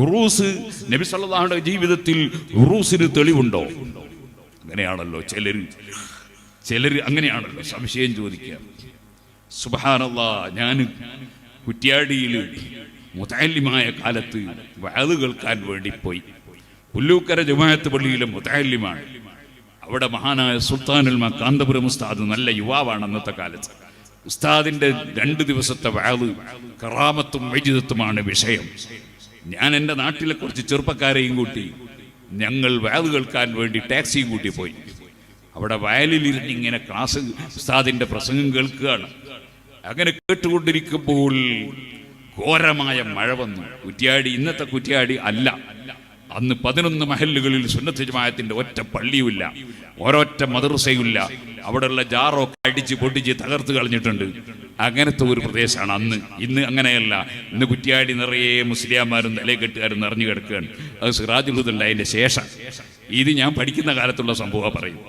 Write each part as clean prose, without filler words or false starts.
ഉറൂസ് നബി സല്ലല്ലാഹു അലൈഹി ജീവിതത്തിൽ ഉറൂസിന് തെളിവുണ്ടോ? അങ്ങനെയാണല്ലോ ചിലർ അങ്ങനെയാണല്ലോ സംശയം ചോദിക്കുക. സുബ്ഹാനല്ലാഹ്, ഞാൻ കുറ്റ്യാടിയിൽ മുതഅല്ലിമായ കാലത്ത് വഅദ് കേൾക്കാൻ വേണ്ടി പോയി. പുല്ലൂക്കര ജമാഅത്ത് പള്ളിയിലെ മുതഅല്ലിമാണ്. അവിടെ മഹാനായ സുൽത്താനുൽ മ കാന്തപുരം ഉസ്താദ് നല്ല യുവാവാണ് അന്നത്തെ കാലത്ത്. ഉസ്താദിന്റെ 2 ദിവസത്തെ വഅദ് കറാമത്തും വൈജിദത്തുമാണ് വിഷയം. ഞാൻ എൻ്റെ നാട്ടിലെ കുറച്ച് ചെറുപ്പക്കാരെയും കൂട്ടി ഞങ്ങൾ വഅദ് കേൾക്കാൻ വേണ്ടി ടാക്സിയും കൂട്ടി പോയി. അവിടെ വയലിലിരുന്ന് ഇങ്ങനെ ക്ലാസ് ഉസ്താദിന്റെ പ്രസംഗം കേൾക്കുകയാണ്. അങ്ങനെ കേട്ടുകൊണ്ടിരിക്കുമ്പോൾ ഘോരമായ മഴ വന്നു. കുറ്റ്യാടി ഇന്നത്തെ കുറ്റ്യാടി അല്ല. അന്ന് 11 മഹല്ലുകളിൽ സുന്നത്ത് ജമാഅത്തിന്റെ ഒറ്റ പള്ളിയുമില്ല, ഒരൊറ്റ മദ്രസയുമില്ല. അവിടെയുള്ള ജാറൊക്കെ അടിച്ച് പൊട്ടിച്ച് തകർത്ത് കളഞ്ഞിട്ടുണ്ട്. അങ്ങനത്തെ ഒരു പ്രദേശമാണ് അന്ന്. ഇന്ന് അങ്ങനെയല്ല. ഇന്ന് കുറ്റ്യാടി നിറയെ മുസ്ലിയാന്മാരും തലയെക്കെട്ടുകാരും നിറഞ്ഞു കിടക്കുകയാണ്. അത് സിറാജുൽ ഹുദ അതിന്റെ ശേഷം. ഇത് ഞാൻ പഠിക്കുന്ന കാലത്തുള്ള സംഭവം പറയും.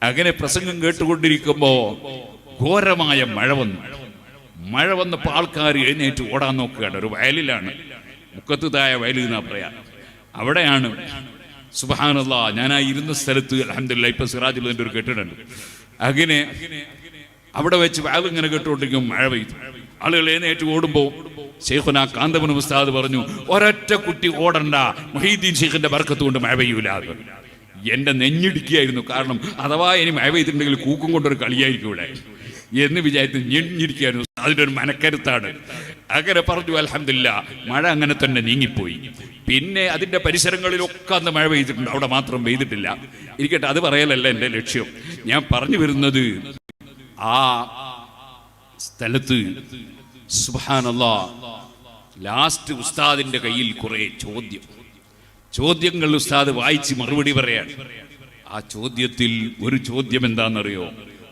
അങ്ങനെ പ്രസംഗം കേട്ടുകൊണ്ടിരിക്കുമ്പോ ഘോരമായ മഴ വന്നപ്പോൾ ആൾക്കാർ എഴുന്നേറ്റ് ഓടാൻ നോക്കുകയാണ്. ഒരു വയലിലാണ്, മുക്കത്ത് തായ വയലിൽ എന്നാ പറയാ. അവിടെയാണ് സുബ്ഹാനല്ലാഹ്, ഞാൻ ആ ഇരുന്ന സ്ഥലത്ത് അൽഹംദുലില്ലാഹ് ഇപ്പൊ സിറാജുൽ ഹുദന്റെ ഒരു കെട്ടിടമുണ്ട്. അങ്ങനെ അവിടെ വെച്ച് വയൽ ഇങ്ങനെ കേട്ടുകൊണ്ടിരിക്കും. മഴ പെയ്തു. ആളുകൾ എഴുന്നേറ്റ് ഓടുമ്പോൾ ശൈഖുനാ കാന്തപുരം ഉസ്താദ് പറഞ്ഞു, ഒരൊറ്റ കുട്ടി ഓടണ്ട, മുഹീദ്ദീൻ ശൈഖിന്റെ ബർക്കത്ത് കൊണ്ട് മഴ പെയ്യൂല. എന്റെ നെഞ്ഞിടിക്കുകയായിരുന്നു. കാരണം അഥവാ ഇനി മഴ പെയ്തിട്ടുണ്ടെങ്കിൽ കൂക്കും കൊണ്ടൊരു കളിയായിരിക്കും ഇവിടെ എന്ന് വിചാരിച്ച് ഞെഞ്ഞിരിക്കുകയായിരുന്നു. അതിൻ്റെ ഒരു മനക്കരുത്താണ്. അങ്ങനെ പറഞ്ഞു. അൽഹംദുലില്ലാഹ് മഴ അങ്ങനെ തന്നെ നീങ്ങിപ്പോയി. പിന്നെ അതിൻ്റെ പരിസരങ്ങളിലൊക്കെ അന്ന് മഴ പെയ്തിട്ടുണ്ട്, അവിടെ മാത്രം പെയ്തിട്ടില്ല. ഇരിക്കട്ടെ, അത് പറയലല്ല എൻ്റെ ലക്ഷ്യം. ഞാൻ പറഞ്ഞു വരുന്നത്, ആ സ്ഥലത്ത് സുബ്ഹാനല്ലാഹ് ലാസ്റ്റ് ഉസ്താദിന്റെ കയ്യിൽ കുറെ ചോദ്യങ്ങൾ ഉസ്താദ് വായിച്ച് മറുപടി പറയാൻ. ആ ചോദ്യത്തിൽ ഒരു ചോദ്യം എന്താണെന്നറിയോ?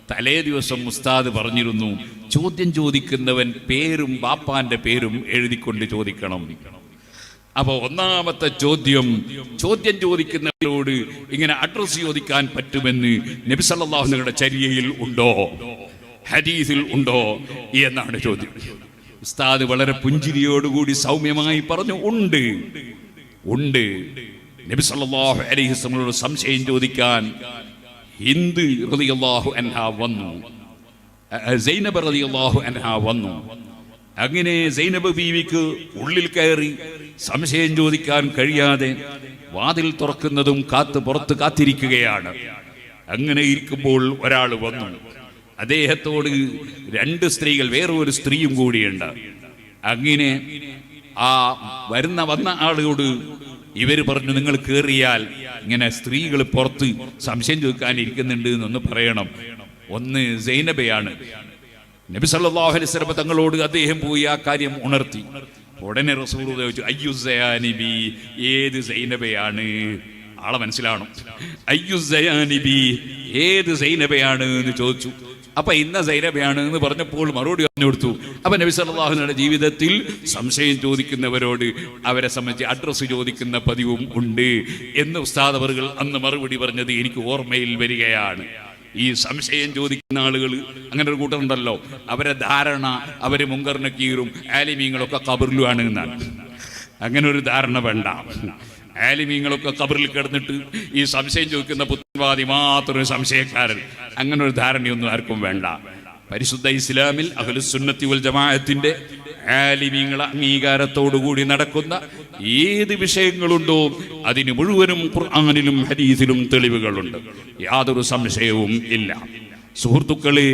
തലേ ദിവസം ഉസ്താദ് പറഞ്ഞിരുന്നു, ചോദ്യം ചോദിക്കുന്നവൻ പേരും ബാപ്പാന്റെ പേരും എഴുതിക്കൊണ്ട് ചോദിക്കണം. അപ്പൊ ഒന്നാമത്തെ ചോദ്യം ചോദിക്കുന്നവരോട് ഇങ്ങനെ അഡ്രസ് ചോദിക്കാൻ പറ്റുമെന്ന് നബി സല്ലല്ലാഹു അലൈഹി വസല്ലമയുടെ ചര്യയിൽ ഉണ്ടോ, ഹദീസിൽ ഉണ്ടോ എന്നാണ് ചോദ്യം. ഉസ്താദ് വളരെ പുഞ്ചിരിയോടുകൂടി സൗമ്യമായി പറഞ്ഞു, ഉണ്ട്. നബി സല്ലല്ലാഹു അലൈഹി വസല്ലമയോട് സംശയം ചോദിക്കാൻ ഹിന്ദ് റളിയല്ലാഹു അൻഹാ വന്നു, സൈനബ് റളിയല്ലാഹു അൻഹാ വന്നു. അങ്ങനെ സൈനബ് ബീവിക്ക് ഉള്ളിൽ കയറി സംശയം ചോദിക്കാൻ കഴിയാതെ വാതിൽ തുറക്കുന്നതും പുറത്ത് കാത്തിരിക്കുകയാണ്. അങ്ങനെ ഇരിക്കുമ്പോൾ ഒരാൾ വന്നു. അദ്ദേഹത്തോട് 2 സ്ത്രീകൾ, വേറൊരു സ്ത്രീയും കൂടിയുണ്ട്. അങ്ങനെ ആ വന്ന ആളോട് ഇവര് പറഞ്ഞു, നിങ്ങൾ കേറിയാൽ ഇങ്ങനെ സ്ത്രീകൾ പുറത്ത് സംശയം ചോദിക്കാൻ ഇരിക്കുന്നുണ്ട് എന്നൊന്ന് പറയണം. ഒന്ന് സൈനബയാണ്. നബി സല്ലല്ലാഹു അലൈഹി വസല്ലം തങ്ങളോട് അദ്ദേഹം പോയി ആ കാര്യം ഉണർത്തി. ഉടനെ റസൂൽ ചോദിച്ചു, അയ്യു സയാനിബി, ഏത് സൈനബയാണ്? ആളെ മനസ്സിലാവണം. അയ്യു സയാനിബി, ഏത് സൈനബയാണ് എന്ന് ചോദിച്ചു. അപ്പൊ ഇന്ന സൈനബയാണ് എന്ന് പറഞ്ഞപ്പോൾ മറുപടി പറഞ്ഞു കൊടുത്തു. അപ്പൊ നബി സല്ലല്ലാഹു അലൈഹി വസല്ലം ജീവിതത്തിൽ സംശയം ചോദിക്കുന്നവരോട് അവരെ സംബന്ധിച്ച് അഡ്രസ്സ് ചോദിക്കുന്ന പതിവും ഉണ്ട് എന്ന് ഉസ്താദ് അവറുകൾ അന്ന് മറുപടി പറഞ്ഞത് എനിക്ക് ഓർമ്മയിൽ വരികയാണ്. ഈ സംശയം ചോദിക്കുന്ന ആളുകൾ അങ്ങനെ ഒരു കൂട്ടറുണ്ടല്ലോ, അവരെ ധാരണ അവര് മുങ്കർ നക്കീറും ആലിമീങ്ങളൊക്കെ ഖബറിലുമാണ് എന്നാണ്. അങ്ങനെ ഒരു ധാരണ വേണ്ട. ആലിമീങ്ങളൊക്കെ ഖബറിൽ കിടന്നിട്ട് ഈ സംശയം ചോദിക്കുന്ന പുത്തൻവാദി മാത്രം സംശയക്കാരൻ, അങ്ങനെ ഒരു ധാരണയൊന്നും ആർക്കും വേണ്ട. പരിശുദ്ധ ഇസ്ലാമിൽ അഹ്ലുസ് സുന്നത്തി വൽ ജമാഅത്തിന്റെ ആലിമീങ്ങളെ അംഗീകാരത്തോടുകൂടി നടക്കുന്ന ഏത് വിഷയങ്ങളുണ്ടോ അതിന് മുഴുവനും ഖുർആനിലും ഹദീസിലും തെളിവുകളുണ്ട്, യാതൊരു സംശയവും ഇല്ല. സുഹൃത്തുക്കളെ,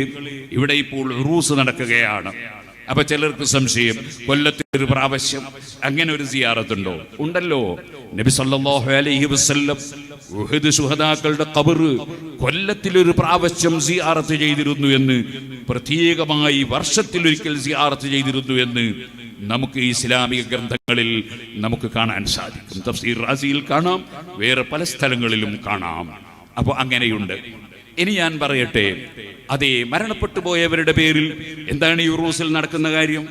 ഇവിടെ ഇപ്പോൾ ഉറൂസ് നടക്കുകയാണ്. അപ്പൊ ചിലർക്ക് സംശയം, കൊല്ലത്തിലൊരു പ്രാവശ്യം അങ്ങനെ ഒരു സിയാറത്തുണ്ടോ? ഉണ്ടല്ലോ. നബി സല്ലല്ലാഹു അലൈഹി വസല്ലം ഉഹദ് ശുഹദാക്കളുടെ ഖബർ കൊല്ലത്തിലൊരു പ്രാവശ്യം സിയാറത്ത് ചെയ്തിരുന്നു എന്ന്, പ്രത്യേകമായി വർഷത്തിലൊരിക്കൽ സിയാറത്ത് ചെയ്തിരുന്നു എന്ന് നമുക്ക് ഇസ്ലാമിക ഗ്രന്ഥങ്ങളിൽ നമുക്ക് കാണാൻ സാധിക്കും. തഫ്സീർ റാസിയിൽ കാണാം, വേറെ പല സ്ഥലങ്ങളിലും കാണാം. അപ്പോൾ അങ്ങനെയുണ്ട്. ഇനി ഞാൻ പറയട്ടെ, അതേ മരണപ്പെട്ടു പോയവരുടെ പേരിൽ എന്താണ് ഈ ഉറൂസിൽ നടക്കുന്ന കാര്യം?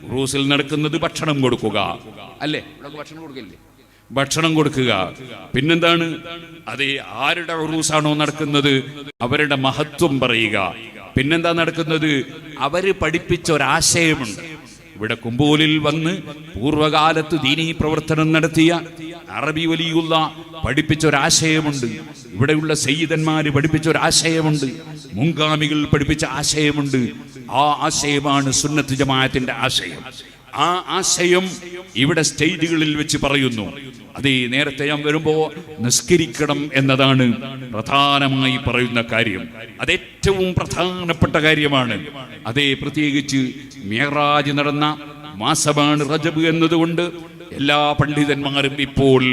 ഉറൂസിൽ നടക്കുന്നത് ഭക്ഷണം കൊടുക്കുക അല്ലേ? ഭക്ഷണം കൊടുക്കില്ലേ? ഭക്ഷണം കൊടുക്കുക. പിന്നെന്താണ്? അതേ ആരുടെ ഉറൂസാണോ നടക്കുന്നത് അവരുടെ മഹത്വം പറയുക. പിന്നെന്താ നടക്കുന്നത്? അവര് പഠിപ്പിച്ച ഒരാശയമുണ്ട്. ഇവിടെ കുമ്പോലിൽ വന്ന് പൂർവകാലത്ത് ദീനീ പ്രവർത്തനം നടത്തിയ അറബി വലിയുള്ള പഠിപ്പിച്ച ഒരാശയമുണ്ട്. ഇവിടെയുള്ള സയ്യിദന്മാര് പഠിപ്പിച്ച ഒരാശയമുണ്ട്. മുൻഗാമികൾ പഠിപ്പിച്ച ആശയമുണ്ട്. ആ ആശയമാണ് സുന്നത്ത് ജമാഅത്തിന്റെ ആശയം. ആ ആശയം ഇവിടെ സ്റ്റേജുകളിൽ വെച്ച് പറയുന്നു. അതേ നേരത്തെ ഞാൻ വരുമ്പോ നിസ്കരിക്കണം എന്നതാണ് പ്രധാനമായി പറയുന്ന കാര്യം. അതേറ്റവും പ്രധാനപ്പെട്ട കാര്യമാണ്. അതേ പ്രത്യേകിച്ച് മിഅ്റാജ് നടന്ന മാസമാണ് റജബ് എന്നതുകൊണ്ട് എല്ലാ പണ്ഡിതന്മാരും ഇപ്പോൾ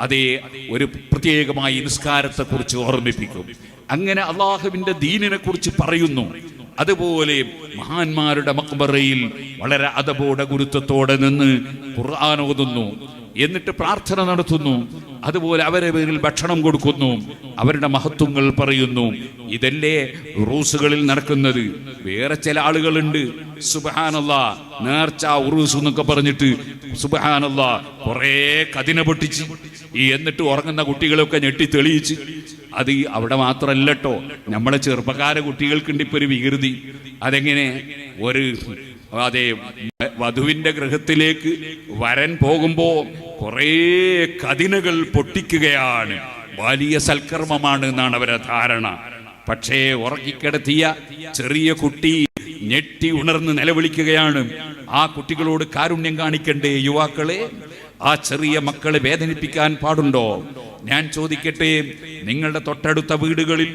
അതേ ഒരു പ്രത്യേകമായി നിസ്കാരത്തെക്കുറിച്ച് ഓർമ്മിപ്പിക്കും. അങ്ങനെ അള്ളാഹുവിന്റെ ദീനിനെ കുറിച്ച് പറയുന്നു. അതുപോലെ മഹാന്മാരുടെ മഖ്ബറയിൽ വളരെ അദബോടെ ഗുരുത്വത്തോടെ നിന്ന് ഖുർആൻ ഓതുന്നു, എന്നിട്ട് പ്രാർത്ഥന നടത്തുന്നു. അതുപോലെ അവരെ പേരിൽ ഭക്ഷണം കൊടുക്കുന്നു, അവരുടെ മഹത്വങ്ങൾ പറയുന്നു. ഇതല്ലേ ഉറൂസുകളിൽ നടക്കുന്നത്. വേറെ ചില ആളുകളുണ്ട് സുബ്ഹാനല്ലാഹ് നേർച്ച ഉറൂസ് എന്നൊക്കെ പറഞ്ഞിട്ട് സുബ്ഹാനല്ലാഹ് കുറേ കതിന പൊട്ടിച്ച് എന്നിട്ട് ഉറങ്ങുന്ന കുട്ടികളൊക്കെ ഞെട്ടി തെളിയിച്ച്. അത് അവിടെ മാത്രമല്ല കേട്ടോ, നമ്മളെ ചെറുപ്പക്കാരെ കുട്ടികൾക്കുണ്ട് ഇപ്പൊ ഒരു വികൃതി. അതെങ്ങനെ അതേ വധുവിന്റെ ഗൃഹത്തിലേക്ക് വരൻ പോകുമ്പോ കുറേ കതിനകൾ പൊട്ടിക്കുകയാണ്. വലിയ സൽക്കർമ്മമാണ് എന്നാണ് അവരുടെ ധാരണ. പക്ഷേ ഉറക്കിക്കിടത്തിയ ചെറിയ കുട്ടി ഞെട്ടി ഉണർന്ന് നിലവിളിക്കുകയാണ്. ആ കുട്ടികളോട് കാരുണ്യം കാണിക്കണ്ടേ യുവാക്കളെ? ആ ചെറിയ മക്കളെ വേദനിപ്പിക്കാൻ പാടുണ്ടോ? ഞാൻ ചോദിക്കട്ടെ, നിങ്ങളുടെ തൊട്ടടുത്ത വീടുകളിൽ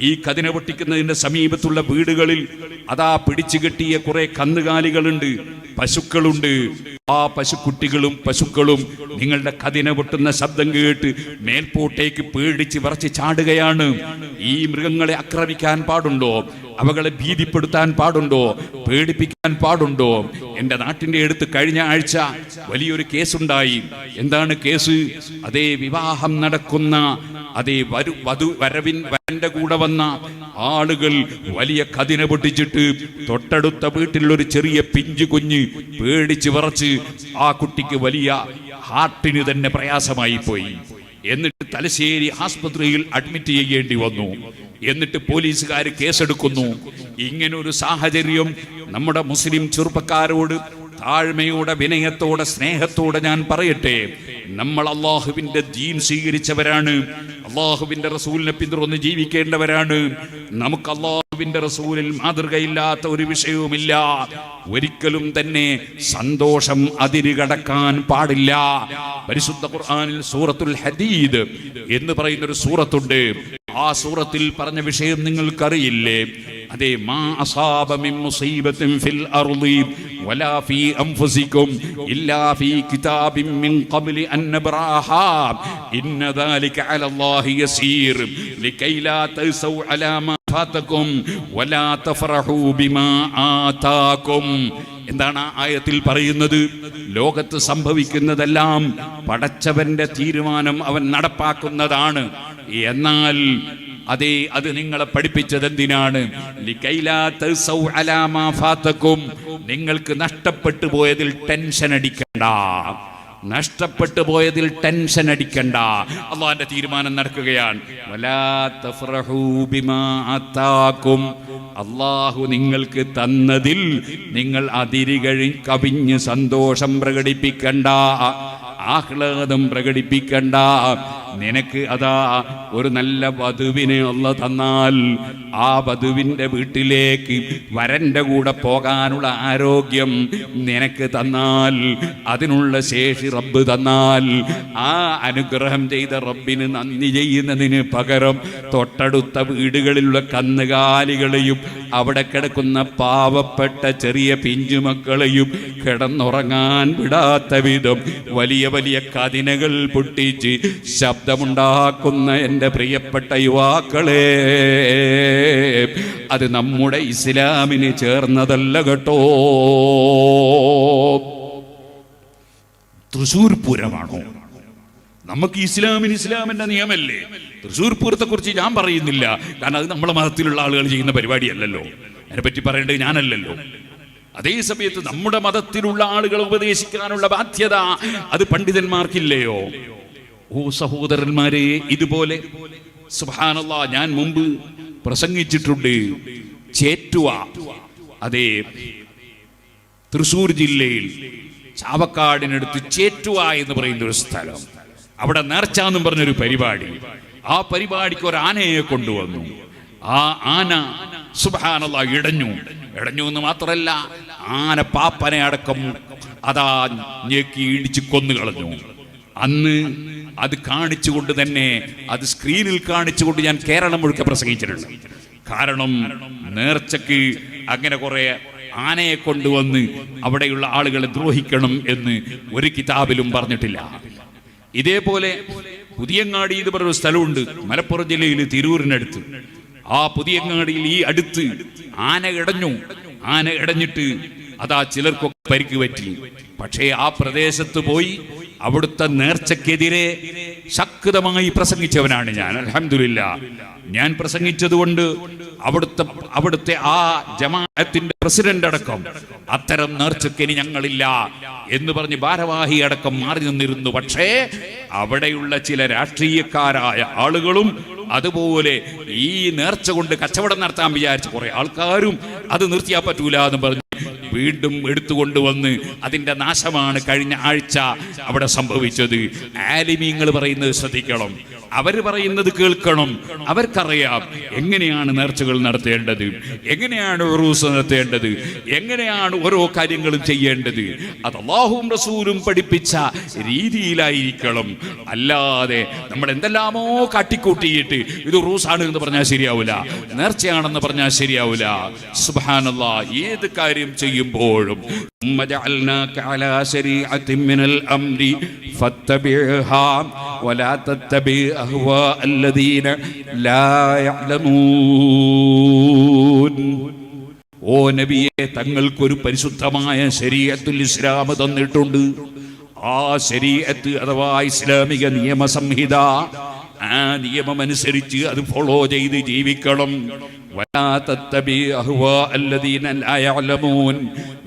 ഈ കതിന പൊട്ടിക്കുന്നതിന്റെ സമീപത്തുള്ള വീടുകളിൽ അതാ പിടിച്ചു കെട്ടിയ കുറെ കന്നുകാലികളുണ്ട്, പശുക്കളുണ്ട്. ആ പശുക്കുട്ടികളും പശുക്കളും നിങ്ങളുടെ കതിന പൊട്ടുന്ന ശബ്ദം കേട്ട് മേൽപോട്ടേക്ക് പേടിച്ച് വിറച്ച് ചാടുകയാണ്. ഈ മൃഗങ്ങളെ ആക്രമിക്കാൻ പാടുണ്ടോ? അവകളെ ഭീതിപ്പെടുത്താൻ പാടുണ്ടോ? പേടിപ്പിക്കാൻ പാടുണ്ടോ? എന്റെ നാട്ടിന്റെ അടുത്ത് കഴിഞ്ഞ ആഴ്ച വലിയൊരു കേസുണ്ടായി. എന്താണ് കേസ്? അതേ വിവാഹം നടക്കുന്ന അതേ വരന്റെ കൂടെ വന്ന ആളുകൾ വലിയ കതിന പൊട്ടിച്ചിട്ട് തൊട്ടടുത്ത വീട്ടിലൊരു ചെറിയ പിഞ്ചു കുഞ്ഞ് പേടിച്ച് വിറച്ച് ആ കുട്ടിക്ക് വലിയ ഹാർട്ടിന് തന്നെ പ്രയാസമായി പോയി. എന്നിട്ട് തലശ്ശേരി ആസ്പത്രിയിൽ അഡ്മിറ്റ് ചെയ്യേണ്ടി വന്നു. എന്നിട്ട് പോലീസുകാർ കേസെടുക്കുന്നു. ഇങ്ങനൊരു സാഹചര്യം നമ്മുടെ മുസ്ലിം ചെറുപ്പക്കാരോട് താഴ്മയോടെ വിനയത്തോടെ സ്നേഹത്തോടെ ഞാൻ പറയട്ടെ, നമ്മൾ അള്ളാഹുവിന്റെ ദീൻ സ്വീകരിച്ചവരാണ്, അള്ളാഹുവിന്റെ റസൂലിനെ പിന്തുടർന്ന് ജീവിക്കേണ്ടവരാണ്. നമുക്ക് അള്ളാഹുവിന്റെ റസൂലിൽ മാതൃകയില്ലാത്ത ഒരു വിഷയവുമില്ല. ഒരിക്കലും തന്നെ സന്തോഷം അതിരുകടക്കാൻ പാടില്ല. പരിശുദ്ധ ഖുർആനിൽ സൂറത്തുൽ ഹദീദ് എന്ന് പറയുന്ന ഒരു സൂറത്തുണ്ട്. ആ സൂറത്തിൽ പറഞ്ഞ വിഷയം നിങ്ങൾക്കറിയില്ലേ? അതേ മാ അസാബ മിൻ മുസീബത്തിൻ ഫിൽ അർളി വലാ ഫീ അൻഫുസികും ഇല്ലാ ഫീ കിതാബിൻ മിൻ ഖബ്ലി അൻ നബ്റാഹാ ഇന്ന ദാലിക അലല്ലാഹി യസീർ ലികൈ ലാ തസൗ അലാ മാ ഫാതകും വലാ തഫറഹു ബിമാ ആതാകും. എന്താണ് ആ ആയത്തിൽ പറയുന്നത്? ലോകത്ത് സംഭവിക്കുന്നതെല്ലാം പടച്ചവന്റെ തീരുമാനം അവൻ നടപ്പാക്കുന്നതാണ്. എന്നാൽ അതേ അത് നിങ്ങളെ പഠിപ്പിച്ചത് എന്തിനാണ്? നിങ്ങൾക്ക് നഷ്ടപ്പെട്ടു പോയതിൽ ടെൻഷൻ അടിക്കണ്ട, നഷ്ടപ്പെട്ടു പോയതിൽ ടെൻഷൻ അടിക്കണ്ട. അള്ളാന്റെ തീരുമാനം നടക്കുകയാണ്. അള്ളാഹു നിങ്ങൾക്ക് തന്നതിൽ നിങ്ങൾ കവിഞ്ഞ് സന്തോഷം പ്രകടിപ്പിക്കണ്ട, ആഹ്ലാദം പ്രകടിപ്പിക്കണ്ട. നിനക്ക് അതാ ഒരു നല്ല വധുവിനെ അല്ലാഹു തന്നാൽ ആ വധുവിന്റെ വീട്ടിലേക്ക് വരന്റെ കൂടെ പോകാനുള്ള ആരോഗ്യം നിനക്ക് തന്നാൽ, അതിനുള്ള ശേഷി റബ്ബ് തന്നാൽ, ആ അനുഗ്രഹം ചെയ്ത റബ്ബിന് നന്ദി ചെയ്യുന്നതിന് പകരം തൊട്ടടുത്ത വീടുകളിലുള്ള കന്നുകാലികളെയും അവിടെ കിടക്കുന്ന പാവപ്പെട്ട ചെറിയ പിഞ്ചുമക്കളെയും കിടന്നുറങ്ങാൻ വിടാത്ത വിധം വലിയ വലിയ കതിനകൾ പൊട്ടിച്ച് ശബ്ദമുണ്ടാക്കുന്ന എൻ്റെ പ്രിയപ്പെട്ട യുവാക്കളെ, അത് നമ്മുടെ ഇസ്ലാമിന് ചേർന്നതല്ല കേട്ടോ. തൃശ്ശൂർ പൂരമാണോ? നമുക്ക് ഇസ്ലാമിന്റെ നിയമല്ലേ? തൃശ്ശൂർ പൂരത്തെ കുറിച്ച് ഞാൻ പറയുന്നില്ല, കാരണം അത് നമ്മളെ മതത്തിലുള്ള ആളുകൾ ചെയ്യുന്ന പരിപാടിയല്ലല്ലോ. അതിനെപ്പറ്റി പറയേണ്ടത് ഞാനല്ലല്ലോ. അതേ സമയത്ത് നമ്മുടെ മതത്തിലുള്ള ആളുകളെ ഉപദേശിക്കാനുള്ള ബാധ്യത അത് പണ്ഡിതന്മാർക്കില്ലയോ? ഓ സഹോദരന്മാരെ, ഇതുപോലെ സുബ്ഹാനല്ലാഹ് ഞാൻ മുമ്പ് പ്രസംഗിച്ചിട്ടുണ്ട്. ചേറ്റുവ, അതേ തൃശ്ശൂർ ജില്ലയിൽ ചാവക്കാടിനടുത്ത് ചേറ്റുവ എന്ന് പറയുന്ന ഒരു സ്ഥലം. അവിടെ നേർച്ച എന്നും പറഞ്ഞൊരു പരിപാടി. ആ പരിപാടിക്ക് ഒരു ആനയെ കൊണ്ടുവന്നു. ആ ആന സുബ്ഹാനല്ലാഹ് ഇടഞ്ഞു എന്ന് മാത്രമല്ല, ആന പാപ്പനെ അടക്കം അതാ ഞെക്കി ഇടിച്ച് കൊന്നു കളഞ്ഞു. അന്ന് അത് കാണിച്ചുകൊണ്ട് തന്നെ, അത് സ്ക്രീനിൽ കാണിച്ചുകൊണ്ട് ഞാൻ കേരളം മുഴുക്കെ പ്രസംഗിച്ചിട്ടുണ്ട്. കാരണം നേർച്ചക്ക് അങ്ങനെ കുറെ ആനയെ കൊണ്ടുവന്ന് അവിടെയുള്ള ആളുകളെ ദ്രോഹിക്കണം എന്ന് ഒരു കിതാബിലും പറഞ്ഞിട്ടില്ല. ഇതേപോലെ പുതിയങ്ങാടി എന്ന് പറഞ്ഞൊരു സ്ഥലമുണ്ട് മലപ്പുറം ജില്ലയിൽ തിരൂരിനടുത്ത്. ആ പുതിയങ്ങാടിയിൽ ഈ അടുത്ത് ആന ഇടഞ്ഞിട്ട് അതാ ചിലർക്കൊക്കെ പരിക്ക് പറ്റി. പക്ഷേ ആ പ്രദേശത്ത് പോയി അവിടുത്തെ നേർച്ചക്കെതിരെ ശക്തമായി പ്രസംഗിച്ചവനാണ് ഞാൻ. അൽഹംദുലില്ലാഹ്, ഞാൻ പ്രസംഗിച്ചതുകൊണ്ട് അവിടുത്തെ ആ ജമാഅത്തിന്റെ പ്രസിഡന്റ് അടക്കം അത്തരം നേർച്ചക്കിനി ഞങ്ങളില്ല എന്ന് പറഞ്ഞ് ഭാരവാഹി അടക്കം മാറി നിന്നിരുന്നു. പക്ഷേ അവിടെയുള്ള ചില രാഷ്ട്രീയക്കാരായ ആളുകളും അതുപോലെ ഈ നേർച്ച കൊണ്ട് കച്ചവടം നടത്താൻ വിചാരിച്ച കുറെ ആൾക്കാരും അത് നിർത്തിയാൻ പറ്റൂല എന്ന് പറഞ്ഞു വീണ്ടും എടുത്തുകൊണ്ടുവന്ന് അതിന്റെ നാശമാണ് കഴിഞ്ഞ ആഴ്ച അവിടെ സംഭവിച്ചത്. ആലിമീങ്ങൾ പറയുന്നത് ശ്രദ്ധിക്കണം, അവർ പറയുന്നത് കേൾക്കണം. അവർക്കറിയാം എങ്ങനെയാണ് നേർച്ചകൾ നടത്തേണ്ടത്, എങ്ങനെയാണ് ഉറൂസ് നടത്തേണ്ടത്, എങ്ങനെയാണ് ഓരോ കാര്യങ്ങളും ചെയ്യേണ്ടത്. അത് അല്ലാഹുവും റസൂലും പഠിപ്പിച്ച രീതിയിലായിരിക്കണം. അല്ലാതെ നമ്മൾ എന്തെല്ലാമോ കാട്ടിക്കൂട്ടിയിട്ട് ഇത് ഉറൂസാണ് എന്ന് പറഞ്ഞാൽ ശരിയാവില്ല, നേർച്ചയാണെന്ന് പറഞ്ഞാൽ ശരിയാവില്ല. സുബ്ഹാനല്ലാഹ്, ഏത് കാര്യം ചെയ്യുമ്പോഴും ഓ നബിയെ, തങ്ങൾക്കൊരു പരിശുദ്ധമായ ശരീഅത്തുൽ ഇസ്ലാം തന്നിട്ടുണ്ട്. ആ ശരീഅത്ത് അഥവാ ഇസ്ലാമിക നിയമസംഹിത, ആ നിയമമനുസരിച്ച് അത് ഫോളോ ചെയ്ത് ജീവിക്കണം.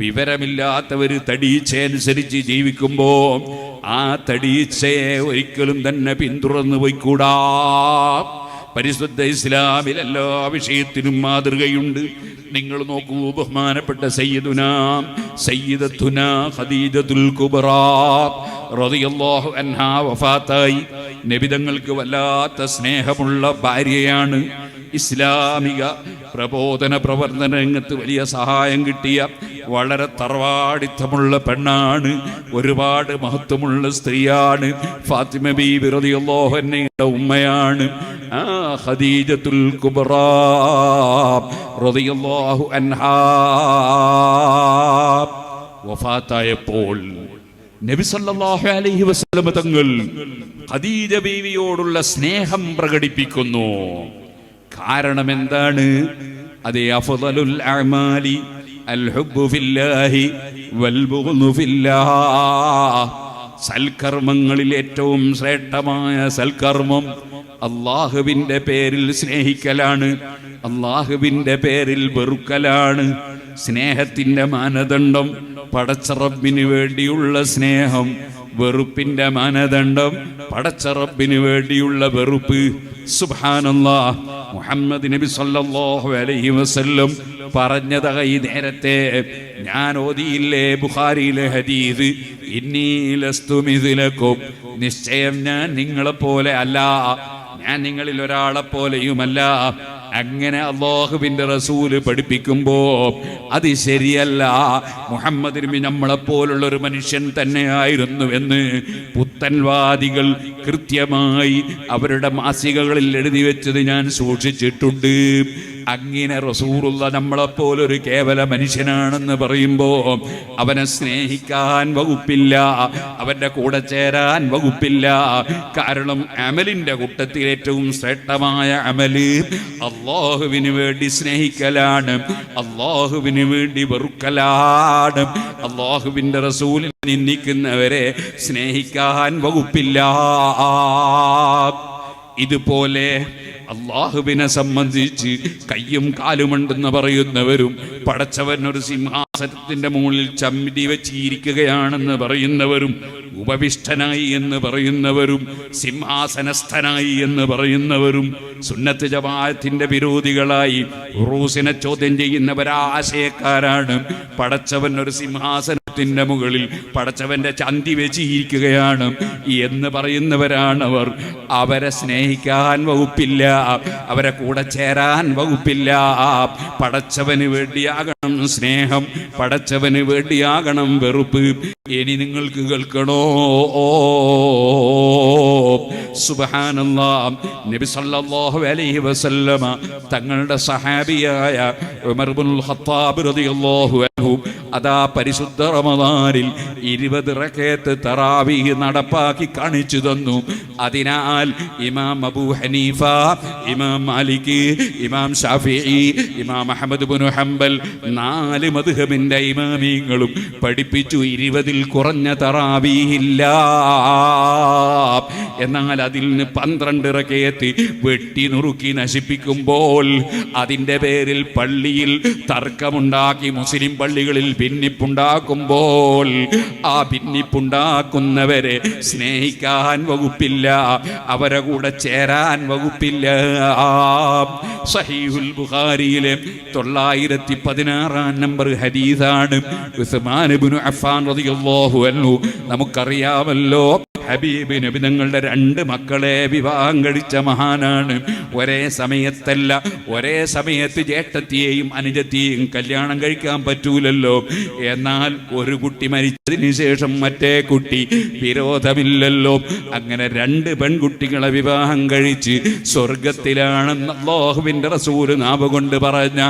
വിവരമില്ലാത്തവര് തടീച്ചയനുസരിച്ച് ജീവിക്കുമ്പോ ആ തടീച്ചയെ ഒരിക്കലും തന്നെ പിന്തുടർന്നു പോയിക്കൂടാ. പരിശുദ്ധ ഇസ്ലാമിൽ എല്ലാ വിഷയത്തിനും മാതൃകയുണ്ട്. നിങ്ങൾ നോക്കൂ, ബഹുമാനപ്പെട്ട സയ്യിദത്തുനാ ഖദീജത്തുൽ കുബ്രാ റളിയല്ലാഹു അൻഹാ വഫാത്തായി. നബി തങ്ങൾക്ക് വല്ലാത്ത സ്നേഹമുള്ള ഭാര്യയാണ്. ഇസ്ലാമിക പ്രബോധന പ്രവർത്തന രംഗത്ത് വലിയ സഹായം കിട്ടിയ വളരെ തറവാടിത്തമുള്ള പെണ്ണാണ്. ഒരുപാട് മഹത്വമുള്ള സ്ത്രീയാണ്. ഫാത്തിമ ബീബി റളിയല്ലാഹു അൻഹയുടെ ഉമ്മയാണ്. ആ ഖദീജത്തുൽ കുബ്രാ റളിയല്ലാഹു അൻഹാ വഫാത്തായപ്പോൾ നബി സല്ലല്ലാഹു അലൈഹി വസല്ലം തങ്ങൾ ഖദീജ ബീവിയോടുള്ള സ്നേഹം പ്രകടിപ്പിക്കുന്നു. കാരണം എന്താണ്? അതേ അഫ്ളലുൽ അഅമാലി അൽ ഹുബ്ബു ഫില്ലാഹി വൽ ബുഗ്ളു ഫില്ലാഹ്. സൽക്കർമ്മങ്ങളിൽ ഏറ്റവും ശ്രേഷ്ഠമായ സൽക്കർമ്മം അല്ലാഹുവിന്റെ പേരിൽ സ്നേഹിക്കലാണ്, അല്ലാഹുവിന്റെ പേരിൽ വെറുക്കലാണ്. സ്നേഹത്തിന്റെ മാനദണ്ഡം പടച്ച റബ്ബിന് വേണ്ടിയുള്ള സ്നേഹം, വെറുപ്പിന്റെ മാനദണ്ഡം പടച്ച റബ്ബിന് വേണ്ടിയുള്ള വെറുപ്പ്. സുബ്ഹാനല്ലാഹ്, മുഹമ്മദ് നബി സല്ലല്ലാഹു അലൈഹി വസല്ലം പറഞ്ഞതായി നേരത്തെ ഞാൻ ഓതിയില്ലേ ബുഖാരിയിലെ ഹദീസ്, ഇന്നി ലസ്തു മിസ്ലകും, നിശ്ചയം ഞാൻ നിങ്ങളെപ്പോലെ അല്ല, ഞാൻ നിങ്ങളിൽ ഒരാളെപ്പോലെയുമല്ല. അങ്ങനെ അല്ലാഹുവിന്റെ റസൂല് പഠിപ്പിക്കുമ്പോ അത് ശരിയല്ല. മുഹമ്മദ് നബി നമ്മളെപ്പോലുള്ള ഒരു മനുഷ്യൻ തന്നെയായിരുന്നു എന്ന് പുത്തൻവാദികൾ കൃത്യമായി അവരുടെ മാസികകളിൽ എഴുതി വെച്ചത് ഞാൻ സൂക്ഷിച്ചിട്ടുണ്ട്. അങ്ങനെ റസൂലുള്ള നമ്മളെപ്പോലൊരു കേവല മനുഷ്യനാണെന്ന് പറയുമ്പോ അവനെ സ്നേഹിക്കാൻ വകുപ്പില്ല, അവന്റെ കൂടെ ചേരാൻ വകുപ്പില്ല. കാരണം അമലിന്റെ കൂട്ടത്തിൽ ഏറ്റവും ശ്രേഷ്ഠമായ അമല് അല്ലാഹുവിന് വേണ്ടി സ്നേഹിക്കലാണ്, അല്ലാഹുവിന് വേണ്ടി വെറുക്കലാണ്. അല്ലാഹുവിന്റെ റസൂലിനെ നിന്ദിക്കുന്നവരെ സ്നേഹിക്കാൻ വകുപ്പില്ല. ഇതുപോലെ അല്ലാഹുവിനെ സംബന്ധിച്ച് കയ്യും കാലുമുണ്ടെന്ന് പറയുന്നവരും പടച്ചവൻ ഒരു സിംഹാസനത്തിന്റെ മുകളിൽ ചമ്മി വെച്ചിരിക്കുകയാണെന്ന് പറയുന്നവരും, ഉപവിഷ്ടനായി എന്ന് പറയുന്നവരും, സിംഹാസനസ്ഥനായി എന്ന് പറയുന്നവരും, സുന്നത്ത് ജമാഅത്തിന്റെ വിരോധികളായി ഉറൂസിനെ ചോദ്യം ചെയ്യുന്നവരാശയക്കാരാണ്. പടച്ചവൻ ഒരു സിംഹാസനത്തിന്റെ മുകളിൽ പടച്ചവന്റെ ചന്തി വെച്ചിരിക്കുകയാണ് എന്ന് പറയുന്നവരാണവർ. അവരെ സ്നേഹിക്കാൻ വകുപ്പില്ല, അവരെ കൂടെ ചേരാൻ വകുപ്പില്ല. പടച്ചവന് വേണ്ടിയാകണം സ്നേഹം, പടച്ചവന് വേണ്ടിയാകണം വെറുപ്പ്. ഇനി നിങ്ങൾക്ക് കേൾക്കണോ? സുബ്ഹാനല്ലാഹ്, നബി സല്ലല്ലാഹു അലൈഹി വസല്ലമ തങ്ങളുടെ സഹാബിയായ ഉമർ ഇബ്നുൽ ഖത്താബ് റളിയല്ലാഹു അൻഹു അതാ പരിശുദ്ധ റമദാനിൽ 20 റകഅത്ത് തറാവീഹ് നടപ്പാക്കി കാണിച്ചു തന്നു. അതിനാൽ ഇമാം അബൂ ഹനീഫ, ഇമാം മാലിക്, ഇമാം ഷാഫിഈ, ഇമാം അഹ്മദ് ഇബ്നു ഹംബൽ 4 മദ്ഹബിന്റെ ഇമാമിങ്ങളും പഠിപ്പിച്ചു 20-ൽ കുറഞ്ഞ തറാവീഹില്ല. എന്നാൽ അതിൽ നിന്ന് 12 റകഅത്ത് വെട്ടി നുറുക്കി നശിപ്പിക്കുമ്പോൾ, അതിൻ്റെ പേരിൽ പള്ളിയിൽ തർക്കമുണ്ടാക്കി മുസ്ലിം പള്ളികളിൽ ഭിന്നിപ്പുണ്ടാക്കുമ്പോൾ, ആ ഭിന്നിപ്പുണ്ടാക്കുന്നവരെ സ്നേഹിക്കാൻ വകുപ്പില്ല, അവരെ കൂടെ ചേരാൻ വകുപ്പില്ല. സഹീഹുൽ ബുഖാരിയിലെ 916 നമ്പർ ഹദീസാണ്. ഉസ്മാൻ ഇബ്നു അഫ്ഫാൻ റളിയല്ലാഹു അൻഹു, നമുക്കറിയാമല്ലോ, ഹബീബ് നബി തങ്ങളുടെ 2 മക്കളെ വിവാഹം കഴിച്ച മഹാനാണ്. ഒരേ സമയത്തല്ല, ഒരേ സമയത്ത് ജ്യേഷ്ഠത്തിയെയും അനുജത്തിയെയും കല്യാണം കഴിക്കാൻ പറ്റൂലല്ലോ. എന്നാൽ ഒരു കുട്ടി മരിച്ചതിന് ശേഷം മറ്റേ കുട്ടി, വിരോധമില്ലല്ലോ. അങ്ങനെ 2 പെൺകുട്ടികളെ വിവാഹം കഴിച്ച് സ്വർഗത്തിലാണെന്ന് അല്ലാഹുവിന്റെ റസൂൽ നാവ് കൊണ്ട് പറഞ്ഞ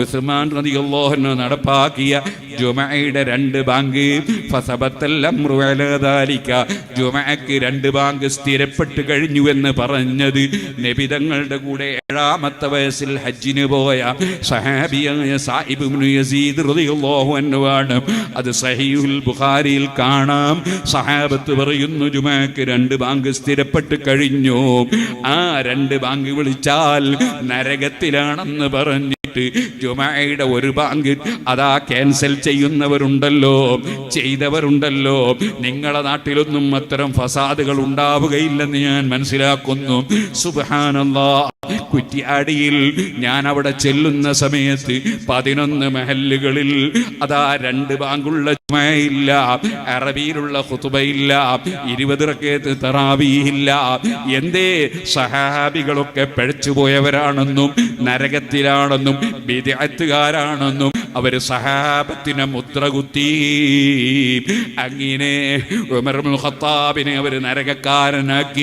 ഉസ്മാൻ റളിയല്ലാഹു അൻഹു നടപ്പാക്കിയ ജുമഅയുടെ 2 ബാങ്ക്, ഫസബത്തൽ അംറു അലാ ദാലിക, ജുമഅക്ക് 2 ബാങ്ക് സ്ഥിരപ്പെട്ട് കഴിഞ്ഞു എന്ന് പറഞ്ഞത് നബി തങ്ങളുടെ കൂടെ 7ാമത്തെ വയസ്സിൽ ഹജ്ജിന് പോയ സഹാബിയായ സായിബ് ഇബ്നു യസീദ് റളിയല്ലാഹു അൻഹു ആണ്. അത് സഹീഹുൽ ബുഖാരിയിൽ കാണാം. സഹാബത്ത് പറയുന്നു, ജുമഅക്ക് 2 ബാങ്ക് സ്ഥിരപ്പെട്ട് കഴിഞ്ഞു. ആ 2 ബാങ്ക് വിളിച്ചാൽ നരകത്തിലാണെന്ന് പറഞ്ഞു ജുമഅയുടെ 1 ബാങ്ക് അതാ ക്യാൻസൽ ചെയ്യുന്നവരുണ്ടല്ലോ, ചെയ്തവരുണ്ടല്ലോ. നിങ്ങളുടെ നാട്ടിലൊന്നും അത്തരം ഫസാദുകൾ ഉണ്ടാവുകയില്ലെന്ന് ഞാൻ മനസ്സിലാക്കുന്നു. സുബ്ഹാനല്ലാഹ്, കുറ്റ്യാടിയിൽ ഞാൻ അവിടെ ചെല്ലുന്ന സമയത്ത് 11 മഹല്ലുകളിൽ അതാ 2 ബാങ്കുള്ള ജുമഅയില്ല, അറബിയിലുള്ള ഖുതുബയില്ല, 20 റകഅത്ത് തറാവീഹില്ല. എന്തേ? സഹാബികളൊക്കെ പിഴച്ചുപോയവരാണെന്നും നരകത്തിലാണെന്നും ബിദ്അത്തുകാരാണെന്നും അവര് സഹാബത്തിനെ മുദ്രകുത്തി. അങ്ങനെ ഉമർ ഇബ്നുൽ ഖത്താബിനെ അവര് നരകക്കാരനാക്കി,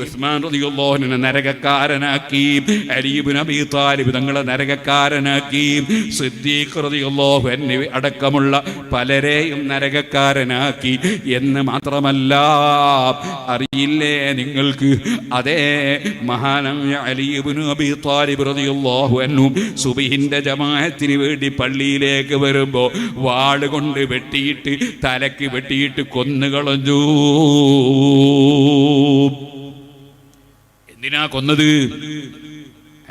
ഉസ്മാൻ റളിയല്ലാഹു അൻഹു നരകക്കാരനാക്കി, അലി ഇബ്നു അബീ ത്വാലിബ് തങ്ങളെ നരകക്കാരനാക്കി, സിദ്ദീഖ് റളിയല്ലാഹു അൻഹു അടക്കമുള്ള പലരെയും നരകക്കാരനാക്കി. എന്ന് മാത്രമല്ല, അറിയില്ലേ നിങ്ങൾക്ക്, അതേ മഹാനായ അലി ഇബ്നു അബീ ത്വാലിബ് റളിയല്ലാഹു അൻഹു സുബ്ഹിന്റെ ജമാഅത്തിന് വേണ്ടി പള്ളിയിലേക്ക് വരുമ്പോ വാളുകൊണ്ട് വെട്ടിയിട്ട്, തലക്ക് വെട്ടിയിട്ട് കൊന്നുകളഞ്ഞു. എന്തിനാ കൊന്നത്?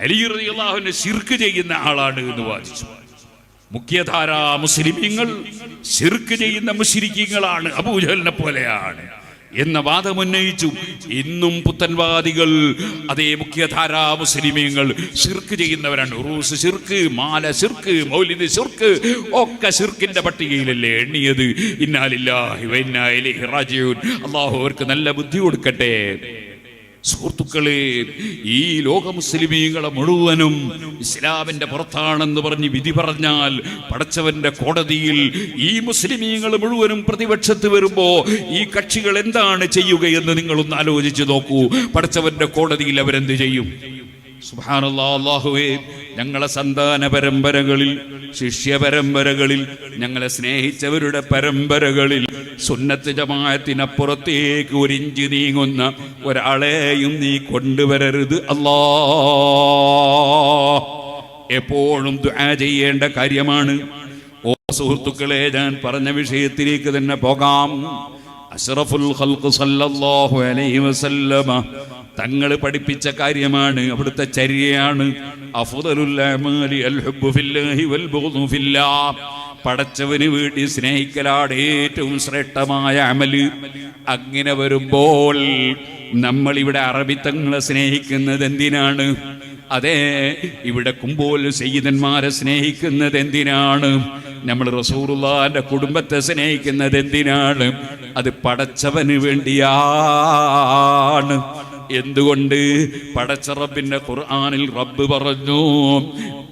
അലി റളിയല്ലാഹു അൻഹു ശിർക്ക് ചെയ്യുന്ന ആളാണ് എന്ന് വാദിച്ചു. മുഖ്യധാരാ മുസ്ലിമീങ്ങൾ ശിർക്ക് ചെയ്യുന്ന മുശ്രിക്കീങ്ങളാണ്, അബൂജഹലിനെ പോലെയാണ് എന്ന വാദമുന്നയിച്ചു. ഇന്നും പുത്തൻവാദികൾ അതേ മുഖ്യധാരാ മുസ്ലിമീങ്ങൾ ശിർക്ക് ചെയ്യുന്നവരാണ്. ഉറൂസ് ശിർക്ക്, മാല ശിർക്ക്, മൗലിദ് ശിർക്ക് ഒക്കെ ശിർക്കിന്റെ പട്ടികയിലല്ലേ എണ്ണിയത്. ഇന്നാ ലില്ലാഹി വ ഇന്നാ ഇലൈഹി റാജിഊൻ. അല്ലാഹു അവർക്ക് നല്ല ബുദ്ധി കൊടുക്കട്ടെ. സുഹൃത്തുക്കളെ, ഈ ലോക മുസ്ലിമീങ്ങളെ മുഴുവനും ഇസ്ലാമിന്റെ പുറത്താണെന്ന് പറഞ്ഞ് വിധി പറഞ്ഞാൽ പടച്ചവന്റെ കോടതിയിൽ ഈ മുസ്ലിമീങ്ങൾ മുഴുവനും പ്രതിപക്ഷത്ത് വരുമ്പോ ഈ കക്ഷികൾ എന്താണ് ചെയ്യുകയെന്ന് നിങ്ങളൊന്ന് ആലോചിച്ച് നോക്കൂ. പടച്ചവന്റെ കോടതിയിൽ അവരെന്ത് ചെയ്യും? സുബ്ഹാനല്ലാഹ്. അല്ലാഹുവേ, ഞങ്ങളെ സന്താന പരമ്പരകളിൽ, ശിഷ്യ പരമ്പരകളിൽ, ഞങ്ങളെ സ്നേഹിച്ചവരുടെ പരമ്പരകളിൽ സുന്നത്ത് ജമാഅത്തിനപ്പുറത്തേക്ക് 1 ഇഞ്ച് നീങ്ങുന്ന ഒരാളെയും നീ കൊണ്ടുവരരുത് അല്ലാഹ്. എപ്പോഴും ദുആ ചെയ്യേണ്ട കാര്യമാണ്. ഓ സുഹൃത്തുക്കളെ, ഞാൻ പറഞ്ഞ വിഷയത്തിലേക്ക് തന്നെ പോകാം. അഷ്റഫുൽ ഖൽഖ് സല്ലല്ലാഹു അലൈഹി വസല്ലമ തങ്ങൾ പഠിപ്പിച്ച കാര്യമാണ്, അവിടുത്തെ ചര്യയാണ്. അഫ്ദലുൽ അഅമാലി അൽ ഹുബ്ബു ഫില്ലാഹി വൽ ബുഗ്ദു ഫില്ലാഹ്. പടച്ചവന് വേണ്ടി സ്നേഹിക്കലാണ് ഏറ്റവും ശ്രേഷ്ഠമായ അമല്. അങ്ങനെ വരുമ്പോൾ നമ്മൾ ഇവിടെ അറബിത്തങ്ങളെ സ്നേഹിക്കുന്നത് എന്തിനാണ്? അതെ, ഇവിടെ കുമ്പോൾ സയ്യിദന്മാരെ സ്നേഹിക്കുന്നത് എന്തിനാണ്? നമ്മൾ റസൂലുള്ളാഹിന്റെ കുടുംബത്തെ സ്നേഹിക്കുന്നത് എന്തിനാണ്? അത് പടച്ചവന് വേണ്ടിയാണ്. എന്തുകൊണ്ട്? പടച്ച റബ്ബിന്റെ ഖുർആനിൽ റബ്ബ് പറഞ്ഞു,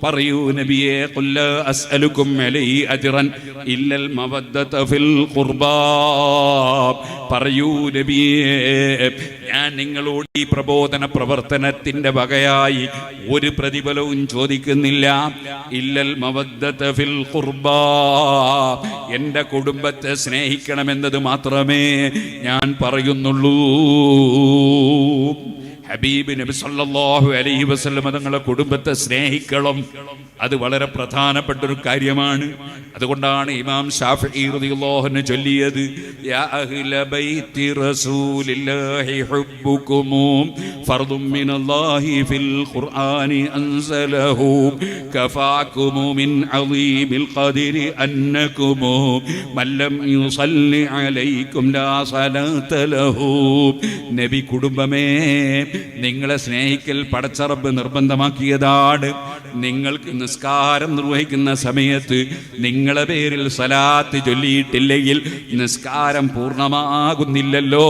പറയൂ നബിയേ, ഖുൽ ലാ അസ്അലുകും അലൈഹി അജ്റൻ ഇല്ലൽ മവദ്ദത ഫിൽ ഖുർബാ. പറയൂ നബിയേ, ഞാൻ നിങ്ങളോട് ഈ പ്രബോധന പ്രവർത്തനത്തിന്റെ വകയായി ഒരു പ്രതിഫലവും ചോദിക്കുന്നില്ല. ഇല്ലൽ മവദ്ദത ഫിൽ ഖുർബാ, എന്റെ കുടുംബത്തെ സ്നേഹിക്കണമെന്നത് മാത്രമേ ഞാൻ പറയുന്നുള്ളൂ. ഹബീബ് നബി സല്ലല്ലാഹു അലൈഹി വസല്ലം തങ്ങളുടെ കുടുംബത്തെ സ്നേഹിക്കണം. അത് വളരെ പ്രധാനപ്പെട്ട ഒരു കാര്യമാണ്. അതുകൊണ്ടാണ് ഇമാം ശാഫിഈ റളിയല്ലാഹു അൻഹു ചൊല്ലിയത്, യാ അഹ്ല ബൈത്തി റസൂലില്ലാഹി ഹുബ്ബുകും ഫർദും മിനല്ലാഹി ഫിൽ ഖുർആനി അൻസലഹു കഫാകും മിൻ അളീമിൽ ഖദ്രി അന്നകും മൻ ലം യുസല്ലി അലൈക്കും ലാ സലാത ലഹു. നബി കുടുംബമേ, നിങ്ങളെ സ്നേഹിക്കൽ പടച്ച റബ്ബ് നിർബന്ധമാക്കിയതാണ്. നിങ്ങൾക്ക് നിസ്കാരം നിർവഹിക്കുന്ന സമയത്ത് നിങ്ങളെ പേരിൽ സലാത്ത് ചൊല്ലിയിട്ടില്ലെങ്കിൽ നിസ്കാരം പൂർണ്ണമാകുന്നില്ലല്ലോ.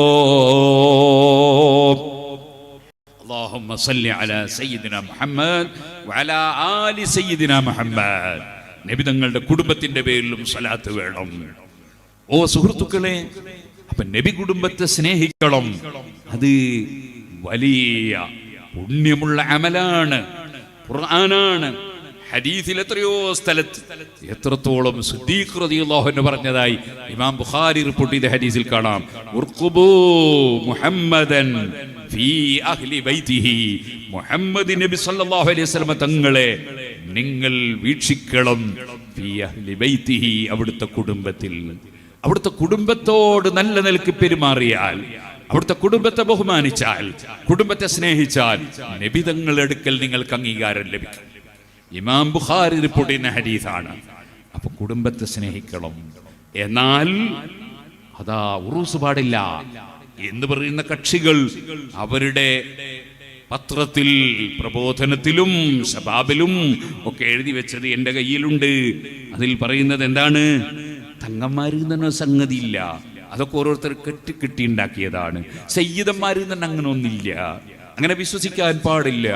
അല്ലാഹുമ്മ സല്ലി അലാ സയ്യിദിനാ മുഹമ്മദ് വഅലാ ആലി സയ്യിദിനാ മുഹമ്മദ്. നബി തങ്ങളുടെ കുടുംബത്തിന്റെ പേരിലും സലാത്ത് വേണം. ഓ സുഹൃത്തുക്കളെ, അപ്പൊ നബി കുടുംബത്തെ സ്നേഹിക്കണം. അത് വലിയ പുണ്യമുള്ള അമലാണ്, ഖുർആനാണ്. ഹദീസിൽ എത്രയോ സ്ഥലത്ത് എത്രത്തോളം സിദ്ദീഖ് റളിയല്ലാഹു അൻഹു പറഞ്ഞതായി ഇമാം ബുഖാരി റിപ്പോർട്ട് ചെയ്ത ഹദീസിൽ കാണാം, ഉർഖുബൂ മുഹമ്മദൻ ഫീ അഹ്ലി ബൈതിഹി. മുഹമ്മദ് നബി സല്ലല്ലാഹു അലൈഹി വസല്ലം തങ്ങളെ നിങ്ങൾ വീക്ഷിക്കണം. ഫീ അഹ്ലി ബൈതിഹി, അവിടുത്തെ കുടുംബത്തിൽ. അവിടുത്തെ കുടുംബത്തോട് നല്ല നിലക്ക് പെരുമാറിയാൽ, അവിടുത്തെ കുടുംബത്തെ ബഹുമാനിച്ചാൽ, കുടുംബത്തെ സ്നേഹിച്ചാൽ നബി തങ്ങളുടെ അടുക്കൽ നിങ്ങൾക്ക് അംഗീകാരം ലഭിക്കും. ഇമാം ബുഖാരി റിപ്പോർട്ട് ചെയ്യുന്ന ഹദീസാണ്. അപ്പൊ കുടുംബത്തെ സ്നേഹിക്കണം. എന്നാൽ അതാ ഉറൂസ് പാടില്ല എന്ന് പറയുന്ന കക്ഷികൾ അവരുടെ പത്രത്തിൽ, പ്രബോധനത്തിലും ശബാബിലും ഒക്കെ എഴുതി വെച്ചത് എൻ്റെ കയ്യിലുണ്ട്. അതിൽ പറയുന്നത് എന്താണ്? തങ്ങന്മാരിൽ തന്നെ സംഗതിയില്ല, അതൊക്കെ ഓരോരുത്തർ കെട്ടിണ്ടാക്കിയതാണ്. സയ്യിദന്മാരിൽ തന്നെ അങ്ങനെ ഒന്നില്ല, അങ്ങനെ വിശ്വസിക്കാൻ പാടില്ല.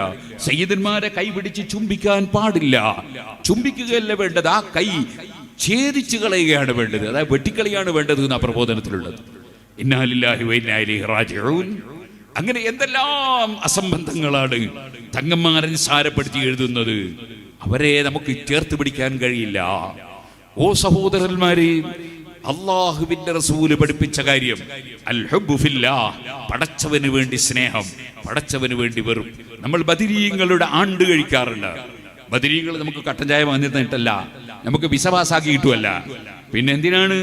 സയ്യിദന്മാരെ കൈപിടിച്ച് ചുംബിക്കാൻ പാടില്ല. ചുംബിക്കുകയല്ല വേണ്ടത്, ആ കൈ ഛേദിച്ചു കളയുകയാണ് വേണ്ടത്, അതായത് വെട്ടിക്കളിയാണ് വേണ്ടത് എന്നാ പ്രബോധനത്തിലുള്ളത്. ഇന്നാ ലില്ലാഹി വ ഇന്നാ ഇലൈഹി റാജിഊൻ. അങ്ങനെ എന്തെല്ലാം അസംബന്ധങ്ങളാണ് തങ്ങന്മാരെ നിസ്സാരപ്പെടുത്തി എഴുതുന്നത്. അവരെ നമുക്ക് ചേർത്ത് പിടിക്കാൻ കഴിയില്ല. ഓ സഹോദരന്മാരെ, അല്ലാഹുവിന്റെ റസൂല് പഠിപ്പിച്ച കാര്യം അൽ ഹുബ്ബു ഫില്ലാഹ്, പടച്ചവന് വേണ്ടി സ്നേഹം, പടച്ചവന് വേണ്ടി വെറും. നമ്മൾ ബദരീങ്ങളുടെ ആണ്ട് കഴിക്കാറുണ്ട്. ബദരീങ്ങൾ നമുക്ക് കട്ടൻ ചായ വന്നിട്ടല്ല, നമുക്ക് വിസ പാസാക്കി കിട്ടുമല്ല. പിന്നെ എന്തിനാണ്?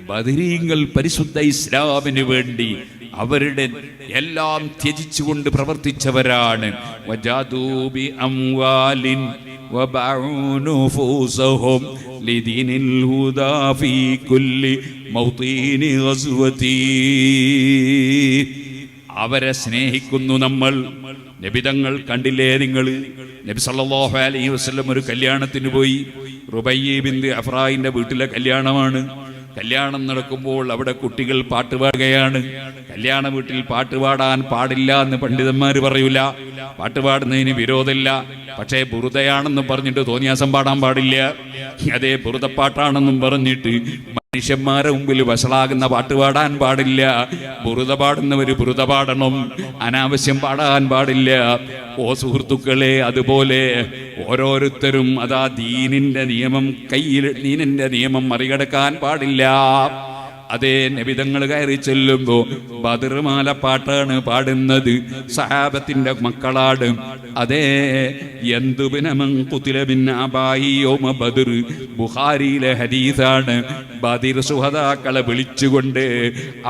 ബദരീങ്ങൾ പരിശുദ്ധ ഇസ്ലാമിന് വേണ്ടി അവരുടെ എല്ലാം ത്യജിച്ചുകൊണ്ട് പ്രവർത്തിച്ചവരാണ്. വജാദൂബി അംവാലിൻ വബഉ നഫൂസഹും ലിദീനിൽ ഹുദാ ഫീ കുല്ലി മൗതീനി ഗസ്വതി. അവരെ സ്നേഹിക്കുന്നു നമ്മൾ. നബിതങ്ങൾ കണ്ടില്ലേ നിങ്ങൾ? നബി സല്ലല്ലാഹു അലൈഹി വസല്ലം ഒരു കല്യാണത്തിന് പോയി. റുബയ്യ ബിൻത് അഫ്രായിന്റെ വീട്ടിലെ കല്യാണമാണ്. കല്യാണം നടക്കുമ്പോൾ അവിടെ കുട്ടികൾ പാട്ടുപാടുകയാണ്. കല്യാണ വീട്ടിൽ പാട്ടുപാടാൻ പാടില്ല എന്ന് പണ്ഡിതന്മാര് പറയൂല. പാട്ടുപാടുന്നതിന് വിരോധമില്ല. പക്ഷേ ബുറുദയാണെന്നും പറഞ്ഞിട്ട് തോന്നിയാസം പാടാൻ പാടില്ല. അതേ ബുറുദപ്പാട്ടാണെന്നും പറഞ്ഞിട്ട് മനുഷ്യന്മാരെ മുമ്പിൽ വഷളാകുന്ന പാട്ട് പാടാൻ പാടില്ല. ബുറുദ പാടുന്നവര് ബുറുദ പാടണം, അനാവശ്യം പാടാൻ പാടില്ല. ഓ സുഹൃത്തുക്കളെ, അതുപോലെ ഓരോരുത്തരും അതാ ദീനിന്റെ നിയമം ദീനിന്റെ നിയമം മറികടക്കാൻ പാടില്ല. അതേ നബിതങ്ങൾ കയറി ചെല്ലുമ്പോ ബദർമാല പാട്ടാണ് പാടുന്നത്. സഹാബത്തിന്റെ മക്കളാണ്. അതേ ബദർ ബുഖാരിയിലെ ഹദീസാണ്. ബദർ സുഹദാക്കളെ വിളിച്ചുകൊണ്ട്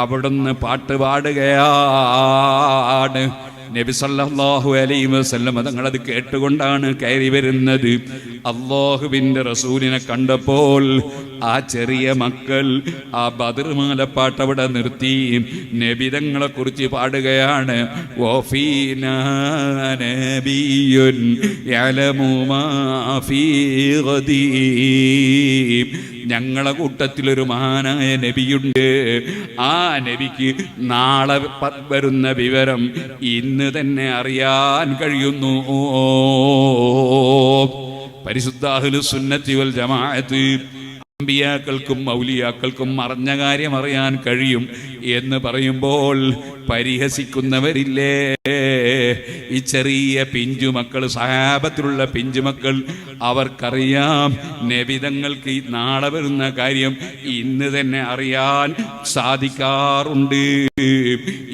അവിടുന്ന് പാട്ട് പാടുകയാണ്. നബി സല്ലല്ലാഹു അലൈഹി വസല്ലം തങ്ങളത് കേട്ടുകൊണ്ടാണ് കയറി വരുന്നത്. അല്ലാഹുവിന്റെ റസൂലിനെ കണ്ടപ്പോൾ ആ ചെറിയ മക്കൾ ആ ബദർ മാലപ്പാട്ട് അവിടെ നിർത്തി നബിതങ്ങളെ കുറിച്ച് പാടുകയാണ്. വഫീനാ നബിയ്യുൻ യഅലമു മാ ഫീ ഗദീം. ഞങ്ങളെ കൂട്ടത്തിലൊരു മഹാനായ നബിയുണ്ട്. ആ നബിക്ക് നാളെ വരുന്ന വിവരം ഇന്ന് തന്നെ അറിയാൻ കഴിയുന്നു. പരിശുദ്ധ അഹ്ലുസ് സുന്നത്തി വൽ ജമാഅത്ത് അമ്പിയാക്കൾക്കും ഔലിയാക്കൾക്കും മറഞ്ഞ കാര്യം അറിയാൻ കഴിയും എന്ന് പറയുമ്പോൾ പരിഹസിക്കുന്നവരില്ലേ? ഈ ചെറിയ പിഞ്ചുമക്കൾ, സഹാബത്തിലുള്ള പിഞ്ചുമക്കൾ, അവർക്കറിയാം നബിതങ്ങൾക്ക് നാളെ വരുന്ന കാര്യം ഇന്ന് തന്നെ അറിയാൻ സാധിക്കാറുണ്ട്.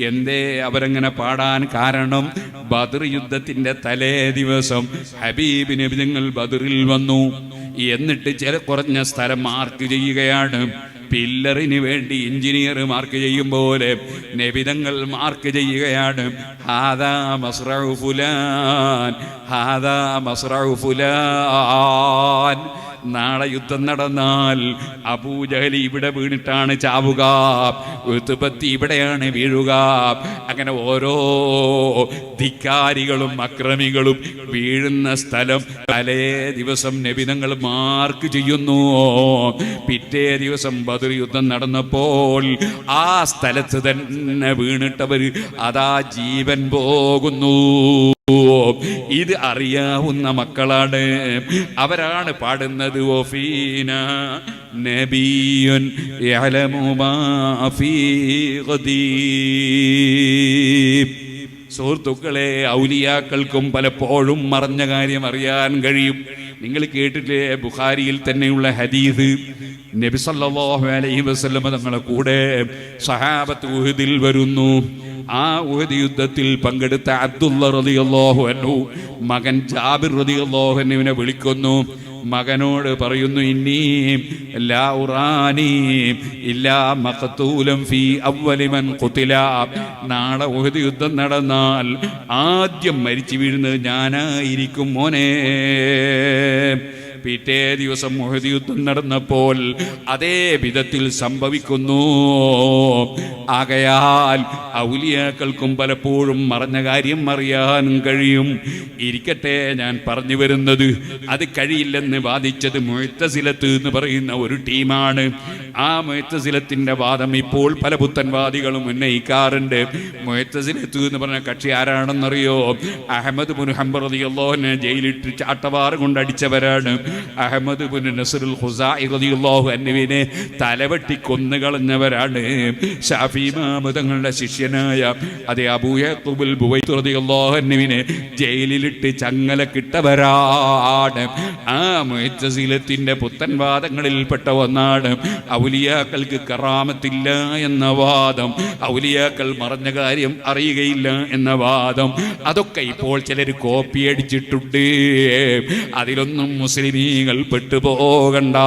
എന്തേ അവരങ്ങനെ പാടാൻ കാരണം? ബദർ യുദ്ധത്തിന്റെ തലേ ദിവസം ഹബീബ് നബിതങ്ങൾ ബദറിൽ വന്നു. എന്നിട്ട് കുറഞ്ഞ സ്ഥലം മാർക്ക് ചെയ്യുകയാണ്. പില്ലറിന് വേണ്ടി എഞ്ചിനീയർ മാർക്ക് ചെയ്യും പോലെ നബിതങ്ങൾ മാർക്ക് ചെയ്യുകയാണ്. ഹാദാ മസ്റഉ ഫുലാൻ, ഹാദാ മസ്റഉ ഫുലാൻ. നാളെ യുദ്ധം നടന്നാൽ അബൂജഹൽ ഇവിടെ വീണിട്ടാണ് ചാവുക, ഉത്ബത്തി ഇവിടെയാണ് വീഴുക. അങ്ങനെ ഓരോ ധിക്കാരികളും അക്രമികളും വീഴുന്ന സ്ഥലം തലേ ദിവസം നബിതങ്ങൾ മാർക്ക് ചെയ്യുന്നു. പിറ്റേ ദിവസം ബദർ യുദ്ധം നടന്നപ്പോൾ ആ സ്ഥലത്ത് തന്നെ വീണിട്ടവർ അതാ ജീവൻ പോകുന്നു. ഇത് അറിയാവുന്ന മക്കളാണ്. അവരാണ് പാടുന്നത്. വഫീനാ നബിയ്യുൻ യഅലമു മാ ഫീ ഗദീം. സുഹൃത്തുക്കളെ, ഔലിയാക്കൾക്കും പലപ്പോഴും മറഞ്ഞ കാര്യം അറിയാൻ കഴിയും. നിങ്ങൾ കേട്ടില്ലേ ബുഖാരിയിൽ തന്നെയുള്ള ഹദീസ്? നബി സല്ലല്ലാഹു അലൈഹി വസല്ലം തങ്ങളുടെ കൂടെ സഹാബത്ത് ഉഹദിൽ വരുന്നു. ആ ഉഹദ് യുദ്ധത്തിൽ പങ്കെടുത്ത അബ്ദുള്ള റളിയല്ലാഹു അൻഹു മകൻ ജാബിർ റളിയല്ലാഹു അൻഹുവിനെ വിളിക്കുന്നു. മകനോട് പറയുന്നു, ഇന്നീ ലാ ഉറാനി ഇല്ലാ മഖ്തൂലൻ ഫീ അവ്വലി മൻ ഖുതില. നാളെ ഉഹദ് യുദ്ധം നടന്നാൽ ആദ്യം മരിച്ചു വീഴുന്നത് ഞാനായിരിക്കും മോനെ. പിറ്റേ ദിവസം ഉഹദ് യുദ്ധം നടന്നപ്പോൾ അതേ വിധത്തിൽ സംഭവിക്കുന്നു. ആകയാൽ ഔലിയാക്കൾക്കും പലപ്പോഴും മറഞ്ഞ കാര്യം അറിയാൻ കഴിയും. ഇരിക്കട്ടെ, ഞാൻ പറഞ്ഞു വരുന്നത് അത് കഴിയില്ലെന്ന് വാദിച്ചത് മുഅ്തസിലത്ത് എന്ന് പറയുന്ന ഒരു ടീമാണ്. ആ മുഅ്തസിലത്തിന്റെ വാദം ഇപ്പോൾ പല പുത്തൻവാദികളും ഉന്നയിക്കാറുണ്ട്. മുഅ്തസിലത്ത് എന്ന് പറഞ്ഞ കക്ഷി ആരാണെന്നറിയോ? അഹ്മദ് ബിൻ ഹംബൽ റളിയല്ലാഹു അൻഹു ജയിലിട്ട് ചാട്ടവാറ് കൊണ്ടടിച്ചവരാണ്. അഹ്മദ് ബിൻ നസ്റുൽ ഖുസാഇ റളിയല്ലാഹു അൻഹുവിനെ തലവെട്ടി കൊന്നുകളഞ്ഞവരാണ്. ശാഫി ഇമാം തങ്ങളുടെ ശിഷ്യനായ അതേ അബൂ യഅ്ഖൂബുൽ ബുവൈത്ത് റളിയല്ലാഹു അൻഹുവിനെ ജയിലിലിട്ട് ചങ്ങലക്കിട്ടവരാണ്. ആ മുഅ്തസിലത്തിന്റെ പുത്തൻവാദങ്ങളിൽപ്പെട്ട ഒന്നാണ് ഔലിയാക്കൾക്ക് കറാമത്തില്ല എന്ന വാദം, ഔലിയാക്കൾ മറഞ്ഞ കാര്യം അറിയുകയില്ല എന്ന വാദം. അതൊക്കെ ഇപ്പോൾ ചിലർ കോപ്പി അടിച്ചിട്ടുണ്ട്. അതിലൊന്നും മുസ്ലിമീങ്ങൾ പെട്ടുപോകണ്ട.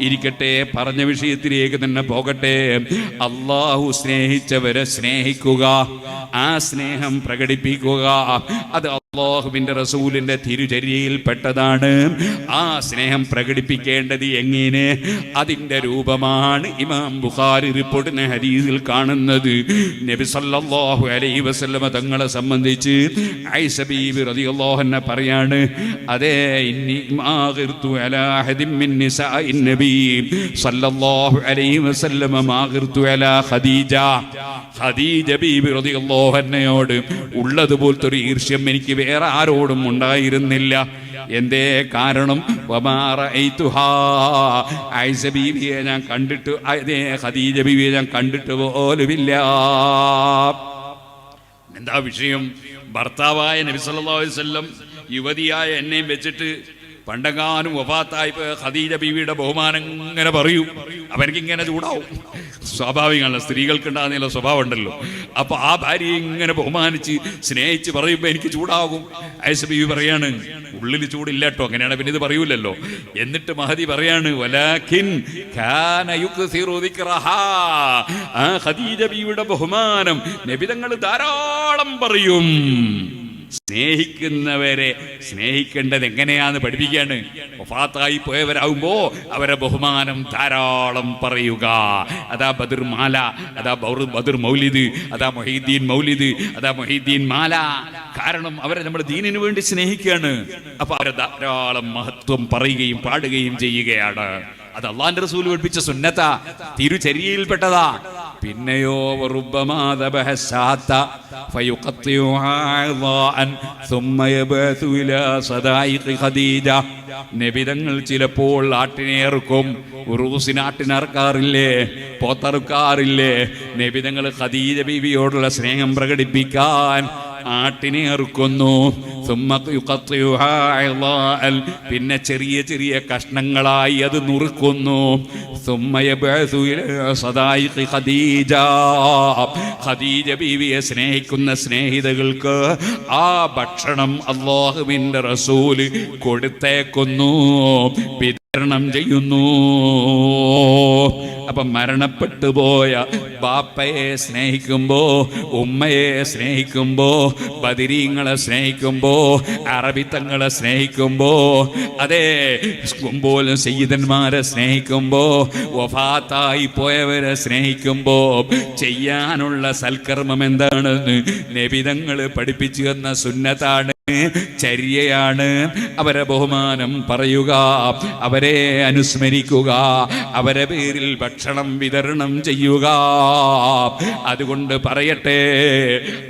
ഇരിക്കട്ടെ, പറഞ്ഞ വിഷയത്തിലേക്ക് തന്നെ പോകട്ടെ. അള്ളാഹു സ്നേഹിച്ചവരെ സ്നേഹിക്കുക, ആ സ്നേഹം പ്രകടിപ്പിക്കുക. അത് അല്ലാഹുവിന്റെ റസൂലിന്റെ തിരുചര്യയിൽ പെട്ടതാണ്. ആ സ്നേഹം പ്രകടിപ്പിക്കേണ്ടത് എങ്ങനെ? അതിന്റെ രൂപമാണ് ഇമാം ബുഖാരി റിപ്പോർട്ടിന്റെ ഹദീസിൽ കാണുന്നത്. നബി സല്ലല്ലാഹു അലൈഹി വസല്ലമ തങ്ങളെ സംബന്ധിച്ച് ആയിഷ ബീവി റളിയല്ലാഹു അൻഹ പറയാണ്, അതേ ഇന്നി മാഗിർതു അലാ ഹദിൻ മിൻ നിസാഇൻ നബി സല്ലല്ലാഹു അലൈഹി വസല്ലമ മാഗിർതു അലാ ഖദീജ. ഖദീജ ബീവി റളിയല്ലാഹു അൻഹയോട് ഉള്ളതുപോലത്തെ ഒരു ഈർഷ്യം എനിക്ക് വേറെ ആരോടും ഉണ്ടായിരുന്നില്ല. എന്തേ കാരണം? ആയിഷ ബീവിയെ ഞാൻ കണ്ടിട്ട്, ഖദീജ ബീവിയെ ഞാൻ കണ്ടിട്ട് പോലുമില്ല. എന്താ വിഷയം? ഭർത്താവായ നബി സല്ലല്ലാഹു അലൈഹി വസല്ലം യുവതിയായ എന്നെയും വെച്ചിട്ട് പണ്ടെങ്ങാനും വഫാത്തായി ഖദീജ ബീവിയുടെ ബഹുമാനം ഇങ്ങനെ പറയൂ. അപ്പൊ എനിക്കിങ്ങനെ ചൂടാവും. സ്വാഭാവികമല്ല, സ്ത്രീകൾക്ക് ഉണ്ടാകുന്ന സ്വഭാവം ഉണ്ടല്ലോ. അപ്പൊ ആ ഭാര്യയെ ഇങ്ങനെ ബഹുമാനിച്ച് സ്നേഹിച്ച് പറയുമ്പോ എനിക്ക് ചൂടാകും. ആയിഷ ബീവി പറയാണ്, ഉള്ളിൽ ചൂടില്ല കേട്ടോ, അങ്ങനെയാണ് പിന്നെ ഇത് പറയൂലല്ലോ. എന്നിട്ട് മഹദി പറയാണ്, വലാകിൻ കാന യുക്സിറു ദിക്റഹാ. ആ ഖദീജ ബീവിയുടെ ബഹുമാനം നബി തങ്ങൾ ധാരാളം പറയും. സ്നേഹിക്കുന്നവരെ സ്നേഹിക്കേണ്ടത് എങ്ങനെയാന്ന് പഠിപ്പിക്കുകയാണ്. വഫാത്തായി പോയവരാകുമ്പോ അവരെ ബഹുമാനം ധാരാളം പറയുക. അതാ ബദർ മാല, അതാ ബദർ മൗലിദ്, അതാ മൊഹീദ്ദീൻ മൗലിദ്, അതാ മൊഹീദ്ദീൻ മാല. കാരണം അവരെ നമ്മുടെ ദീനിനു വേണ്ടി സ്നേഹിക്കുകയാണ്. അപ്പൊ അവരെ ധാരാളം മഹത്വം പറയുകയും പാടുകയും ചെയ്യുകയാണ്. അത് അള്ളാന്റെ റസൂൽ പഠിപ്പിച്ച സുന്നത്താ, തിരുചര്യയിൽപ്പെട്ടതാ. പിന്നെയോ നബിതങ്ങൾ ചിലപ്പോൾ ആട്ടിനെയർക്കും. ഉറൂസിന് ആട്ടിനറക്കാറില്ലേ, പോത്തറുക്കാറില്ലേ? നബിതങ്ങൾ ഖദീജ ബീവിയോടുള്ള സ്നേഹം പ്രകടിപ്പിക്കാൻ ആട്ടിനെ അറുക്കുന്നു. പിന്നെ ചെറിയ ചെറിയ കഷ്ണങ്ങളായി അത് നുറുക്കുന്നു. ഖദീജ ബീവിയെ സ്നേഹിക്കുന്ന സ്നേഹിതകൾക്ക് ആ ഭക്ഷണം അല്ലാഹുവിന്റെ റസൂല് കൊടുത്തേക്കുന്നു, വിതരണം ചെയ്യുന്നു. അപ്പം മരണപ്പെട്ടു പോയ ബാപ്പയെ സ്നേഹിക്കുമ്പോ, ഉമ്മയെ സ്നേഹിക്കുമ്പോ, ബദരീങ്ങളെ സ്നേഹിക്കുമ്പോ, അറബിത്തങ്ങളെ സ്നേഹിക്കുമ്പോ, അതേ പോലും സയ്യിദന്മാരെ സ്നേഹിക്കുമ്പോ, വഫാത്തായി പോയവരെ സ്നേഹിക്കുമ്പോ ചെയ്യാനുള്ള സൽക്കർമ്മം എന്താണെന്ന് നബിതങ്ങൾ പഠിപ്പിച്ചു തന്ന സുന്നത്താണ്, ചര്യയാണ്. അവരെ ബഹുമാനം പറയുക, അവരെ അനുസ്മരിക്കുക, അവരെ പേരിൽ ഭക്ഷണം വിതരണം ചെയ്യുക. അതുകൊണ്ട് പറയട്ടെ,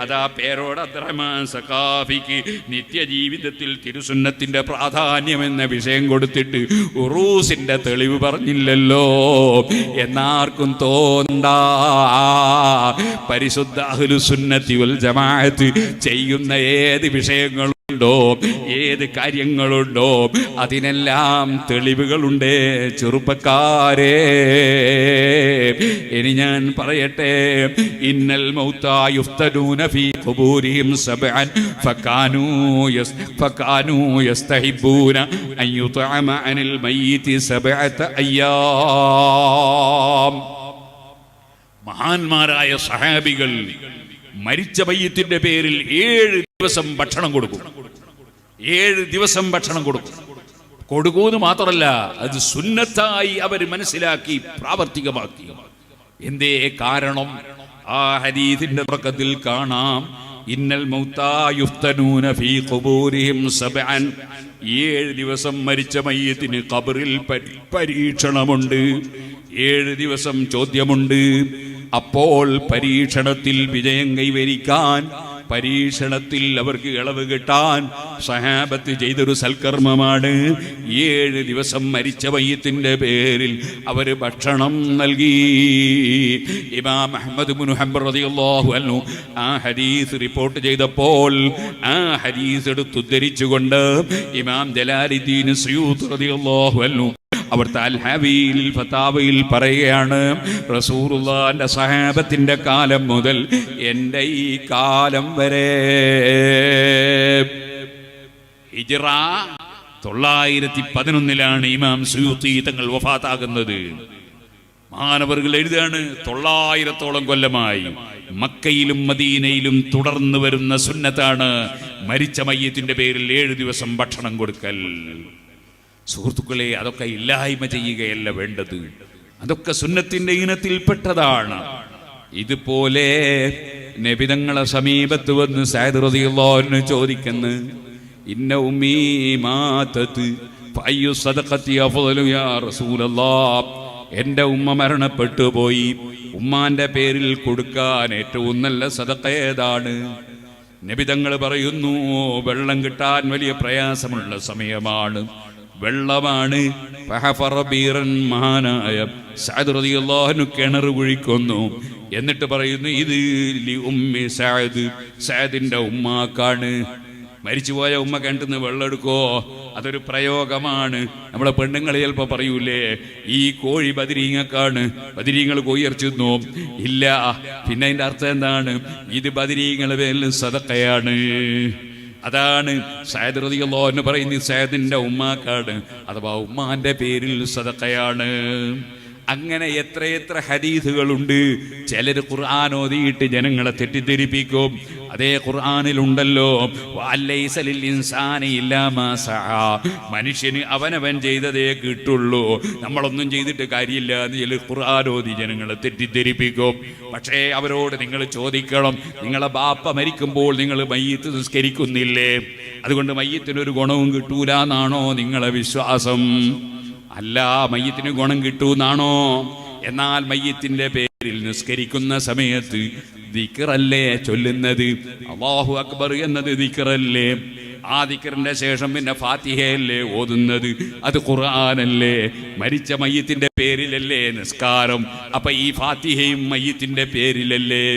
അതാ പേരോട് അബ്ദുറഹ്മാൻ സഖാഫിക്ക് നിത്യജീവിതത്തിൽ തിരുസുന്നത്തിന്റെ പ്രാധാന്യം എന്ന വിഷയം കൊടുത്തിട്ട് ഉറൂസിന്റെ തെളിവ് പറഞ്ഞില്ലല്ലോ എന്നാർക്കും തോന്നണ്ട. പരിശുദ്ധ അഹ്ലുസുന്നത്തി വൽ ജമാഅത്ത് ചെയ്യുന്ന ഏത് വിഷയങ്ങളും ഏത് കാര്യങ്ങളുണ്ടോ അതിനെല്ലാം തെളിവുകളുണ്ട് ചെറുപ്പക്കാരെ. ഇനി ഞാൻ പറയട്ടെ, ഇന്നൽ മൗതാ യുഫ്തനൂന ഫീ ഖുബൂരിഹിം സബ്അൻ ഫകാനൂ യസ്തഹിബൂന അൻ യുത്അമ അനിൽ മയ്യിതി സബ്അത അയ്യാം. മഹാന്മാരായ സഹാബികൾ മരിച്ച മയ്യിത്തിന്റെ പേരിൽ 7 ദിവസം ഭക്ഷണം കൊടുക്കും. 7 ദിവസം ഭക്ഷണം കൊടുക്കും. കൊടുക്കൂന്ന് മാത്രമല്ല, അത് സുന്നത്തായി അവർ മനസ്സിലാക്കി പ്രാവർത്തികമാക്കി. എന്തേ കാരണം? ആ ഹദീസിന്റെ തുടക്കത്തിൽ കാണാം, ഇന്നൽ മൗതാ യുഫ്തനൂന ഫീ ഖുബൂരിഹിം സബ്അൻ. 7 ദിവസം മരിച്ച മയ്യിത്തിന് ഖബറിൽ പരീക്ഷണമുണ്ട്. 7 ദിവസം ചോദ്യമുണ്ട്. അപ്പോൾ പരീക്ഷണത്തിൽ വിജയം കൈവരിക്കാൻ, പരീക്ഷണത്തിൽ അവർക്ക് ഇളവ് കിട്ടാൻ സഹാബത്ത് ചെയ്തൊരു സൽക്കർമ്മമാണ്. 7 ദിവസം മരിച്ച മയ്യിത്തിന്റെ പേരിൽ അവര് ഭക്ഷണം നൽകി. ഇമാം അഹ്മദ് ഇബ്നു ഹംബൽ റളിയല്ലാഹു അൻഹു ആ ഹദീസ് റിപ്പോർട്ട് ചെയ്തപ്പോൾ ആ ഹദീസ് എടുത്തുദ്ധരിച്ചുകൊണ്ട് ഇമാം ജലാലുദ്ദീൻ സുയൂത്തി റളിയല്ലാഹു അൻഹു അവിടുത്തെ അൽ ഹവീൽ ഫതാവയിൽ പറയുകയാണ്, റസൂലുള്ളാഹിന്റെ സഹാബത്തിന്റെ കാലം മുതൽ എൻ്റെ ഈ കാലം വരെ, ഹിജ്റ 911 ഇമാം സുയൂത്തി തങ്ങൾ വഫാത്താകുന്നത്. മഹാനവറുകൾ എഴുതാണ്, 900ഓളം കൊല്ലമായി മക്കയിലും മദീനയിലും തുടർന്നു വരുന്ന സുന്നത്താണ് മരിച്ച മയ്യിത്തിന്റെ പേരിൽ 7 ദിവസം ഭക്ഷണം കൊടുക്കൽ. സുഹൃത്തുക്കളെ, അതൊക്കെ ഇല്ലായ്മ ചെയ്യുകയല്ല വേണ്ടത്, അതൊക്കെ സുന്നത്തിന്റെ ഇനത്തിൽപ്പെട്ടതാണ്. ഇതുപോലെ നബിതങ്ങളെ സമീപത്ത് വന്ന് സഅദ് റളിയല്ലാഹു അൻഹു ചോദിക്കുന്നു, ഇന്ന ഉമ്മീ മാതത് ഫഅയ്യു സദഖതി അഫ്ളു യാ റസൂലല്ലാഹ്. എൻ്റെ ഉമ്മ മരണപ്പെട്ടു പോയി, ഉമ്മാന്റെ പേരിൽ കൊടുക്കാൻ ഏറ്റവും നല്ല സദഖ ഏതാണ്? നബിതങ്ങൾ പറയുന്നു, വെള്ളം കിട്ടാൻ വലിയ പ്രയാസമുള്ള സമയമാണ്, വെള്ളമാണ്. മഹാനായ സഅദ് റളിയല്ലാഹു അൻഹു കിണർ കുഴിക്കുന്നു. എന്നിട്ട് പറയുന്നു, ഇത് ലി ഉമ്മി സഅദ്, സഅദിന്റെ ഉമ്മാക്കാണ്. മരിച്ചുപോയ ഉമ്മ കിണറ്റിന്ന് വെള്ളം എടുക്കോ, അതൊരു പ്രയോഗമാണ്. നമ്മളെ പെണ്ണുങ്ങൾ ചിലപ്പോൾ പറയൂലേ, ഈ കോഴി ബദരീങ്ങക്കാണ്, ബദരീങ്ങൾ കോഴി ഇറച്ചിരുന്നു. ഇല്ല, പിന്നെ അതിൻ്റെ അർത്ഥം എന്താണ്? ഇത് ബദരീങ്ങളെ പേരിൽ സദഖയാണ്. അതാണ് സഅദ് റളിയല്ലാഹു അൻഹു പറയുന്നത്, സഅദിന്റെ ഉമ്മാക്കാണ്, അഥവാ ഉമ്മാന്റെ പേരിൽ സദഖയാണ്. അങ്ങനെ എത്രയെത്ര ഹദീസുകളുണ്ട്. ചിലർ ഖുർആൻ ഓതിയിട്ട് ജനങ്ങളെ തെറ്റിദ്ധരിപ്പിക്കും. അതേ ഖുർആനിലുണ്ടല്ലോ, മനുഷ്യന് അവനവൻ ചെയ്തതേ കിട്ടുള്ളൂ, നമ്മളൊന്നും ചെയ്തിട്ട് കാര്യമില്ല എന്ന് ചിലർ ഖുർആൻ ഓതി ജനങ്ങളെ തെറ്റിദ്ധരിപ്പിക്കും. പക്ഷേ അവരോട് നിങ്ങൾ ചോദിക്കണം, നിങ്ങളെ ബാപ്പ മരിക്കുമ്പോൾ നിങ്ങൾ മയ്യിത്ത് നിസ്കരിക്കുന്നില്ലേ? അതുകൊണ്ട് മയ്യിത്തിനൊരു ഗുണവും കിട്ടൂല എന്നാണോ നിങ്ങളെ വിശ്വാസം? അല്ല, മയ്യിത്തിന് ഗുണം കിട്ടൂന്നാണോ? എന്നാൽ മയ്യിത്തിന്റെ പേരിൽ നിസ്കരിക്കുന്ന സമയത്ത് ദിക്റല്ലേ ചൊല്ലുന്നത്? അല്ലാഹു അക്ബർ എന്നത് ദിക്റല്ലേ? ആ ദിക്റിന്റെ ശേഷം പിന്നെ ഫാത്തിഹയല്ലേ ഓതുന്നത്? അത് ഖുർആനല്ലേ? മരിച്ച മയ്യിത്തിന്റെ പേരിലല്ലേ നിസ്കാരം? അപ്പൊ ഈ ഫാത്തിഹയും മയ്യിത്തിന്റെ പേരിലല്ലേ?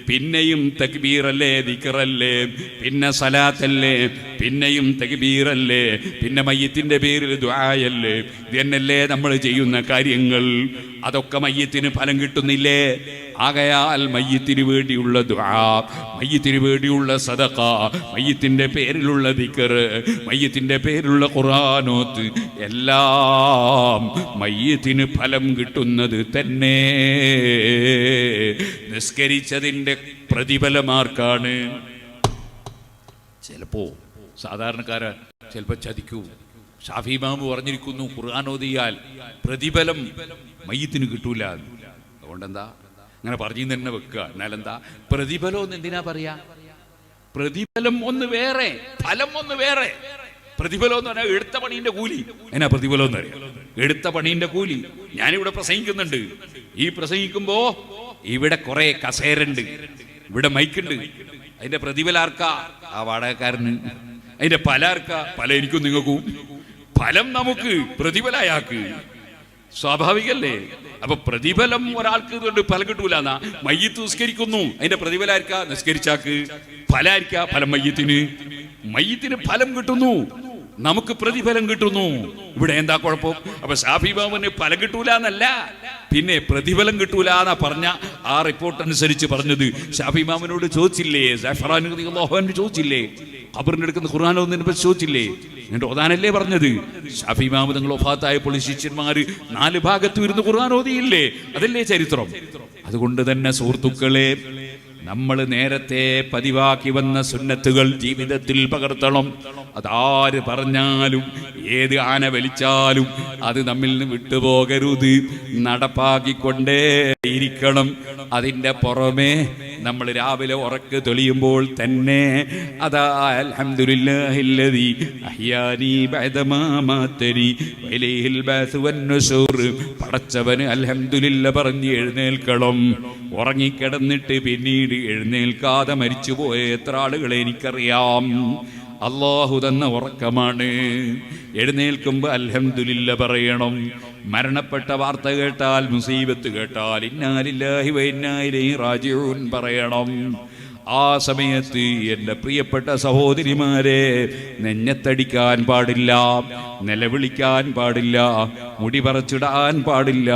പിന്നെയും തക്ബീറല്ലേ, ദിക്റല്ലേ? പിന്നെ സലാത്തല്ലേ? പിന്നെയും തക്ബീറല്ലേ? പിന്നെ മയ്യിത്തിന്റെ പേരിൽ ദുആയല്ലേ? ഇതന്നല്ലേ നമ്മൾ ചെയ്യുന്ന കാര്യങ്ങൾ? അതൊക്കെ മയ്യിത്തിന് ഫലം കിട്ടുന്നില്ലേ? ആകയാൽ മയ്യിത്തിന് വേണ്ടിയുള്ള ദുആ, മയ്യിത്തിന് വേണ്ടിയുള്ള സദഖ, മയ്യിത്തിന്റെ പേരിലുള്ള ദിക്ർ, മയ്യിത്തിന്റെ പേരിലുള്ള ഖുർആനോത്ത് എല്ലാം മയ്യിത്തിന് ഫലം കിട്ടുന്നത് തന്നെ. നിസ്കരിച്ചതിന്റെ പ്രതിഫലമാർക്കാണ്? ചിലപ്പോ സാധാരണക്കാരെ ചിലപ്പോൾ ചതിക്കൂ. ഷാഫി ഇമാമ് പറഞ്ഞിരിക്കുന്നു, ഖുർആൻ ഓതിയാൽ പ്രതിഫലം മയ്യിത്തിന് കിട്ടൂല. അതുകൊണ്ടെന്താ അങ്ങനെ പറഞ്ഞു തന്നെ വെക്കുക? എന്നാലെന്താ പ്രതിഫലം ഒന്ന് എന്തിനാ പറയാ? പ്രതിഫലം ഒന്ന് വേറെ, ഫലം ഒന്ന് വേറെ. പ്രതിഫലം എന്ന് പറഞ്ഞാൽ എടുത്ത പണീന്റെ കൂലി. എന്നാ പ്രതിഫലം എന്ന് പറയാം? എടുത്ത പണീന്റെ കൂലി. ഞാനിവിടെ പ്രസംഗിക്കുന്നുണ്ട്. ഈ പ്രസംഗിക്കുമ്പോ ഇവിടെ കുറെ കസേരണ്ട്, ഇവിടെ മൈക്കുണ്ട്. അതിന്റെ പ്രതിഫലം ആർക്കാ? ആ വാടകക്കാരന്. അതിന്റെ ഫലം ആർക്കാ? ഫലം എനിക്കും നിങ്ങൾക്കും. ഫലം നമുക്ക്, പ്രതിഫലം അയാൾക്ക്. സ്വാഭാവികല്ലേ? അപ്പൊ പ്രതിഫലം ഒരാൾക്ക് കൊണ്ട് ഫലം കിട്ടൂല. എന്നാ മയ്യിത്ത് നിസ്കരിക്കുന്നു, അതിന്റെ പ്രതിഫലം ആർക്കാ? നിസ്കരിച്ചാക്ക്. ഫലം ആർക്കാ? ഫലം മയ്യിത്തിന്. മയ്യിത്തിന് ഫലം കിട്ടുന്നു, നമുക്ക് പ്രതിഫലം കിട്ടുന്നു. ഇവിടെ എന്താ കുഴപ്പം? അപ്പൊ ഷാഫി ഇമാമിന് ഫലം കിട്ടൂല എന്നല്ല, പിന്നെ പ്രതിഫലം കിട്ടൂല എന്നാ പറഞ്ഞ ആ റിപ്പോർട്ട് അനുസരിച്ച് പറഞ്ഞത്. ഷാഫി ഇമാമിനോട് ചോദിച്ചില്ലേ? സഅഫ്റാൻ റളിയല്ലാഹു അൻഹു ചോദിച്ചില്ലേ? ഖബറിന്റെ അടുക്കുന്ന ഖുർആൻ ഓതുന്നതിനെ പറ്റി ചോദിച്ചില്ലേ? എന്നിട്ട് ഓതാനല്ലേ പറഞ്ഞത്? ഷാഫി ഇമാം തങ്ങൾ വഫാത്തായപ്പോൾ ശിഷ്യന്മാര് 4 ഭാഗത്തും ഇരുന്ന് ഖുർആൻ ഓതിയില്ലേ? അതല്ലേ ചരിത്രം. അതുകൊണ്ട് തന്നെ സുഹൃത്തുക്കളെ, നമ്മൾ നേരത്തെ പതിവാക്കി വന്ന സുന്നത്തുകൾ ജീവിതത്തിൽ പകർത്തണം. അതാര് പറഞ്ഞാലും ഏത് ആന വലിച്ചാലും അത് നമ്മിൽ നിന്ന് വിട്ടുപോകരുത്, നടപ്പാക്കിക്കൊണ്ടേ ഇരിക്കണം. അതിൻ്റെ പുറമെ നമ്മൾ രാവിലെ ഉറക്ക് തെളിയുമ്പോൾ തന്നെ അതാ അൽഹംദുലില്ലാഹില്ലദീ അഹ്യാനി ബഅദമാ മാതനി വഇലൈഹിൽ ബഅസ് വന്നുശൂർ, പടച്ചവന് അൽഹംദുലില്ല പറഞ്ഞ് എഴുന്നേൽക്കണം. ഉറങ്ങിക്കിടന്നിട്ട് പിന്നീട് എഴുന്നേൽക്കാതെ മരിച്ചുപോയ എത്ര ആളുകളെ എനിക്കറിയാം. അല്ലാഹു തന്ന ഉറക്കമാണ്. എഴുന്നേൽക്കുമ്പോൾ അൽഹംദുലില്ല പറയണം. മരണപ്പെട്ട വാർത്ത കേട്ടാൽ, മുസീബത്ത് കേട്ടാൽ ഇന്നാ ലില്ലാഹി വ ഇന്നാ ഇലൈഹി റാജിഊൻ പറയണം. ആ സമയത്ത് എൻ്റെ പ്രിയപ്പെട്ട സഹോദരിമാരെ, നെഞ്ഞത്തടിക്കാൻ പാടില്ല, നിലവിളിക്കാൻ പാടില്ല, മുടി പറിച്ചിടാൻ പാടില്ല.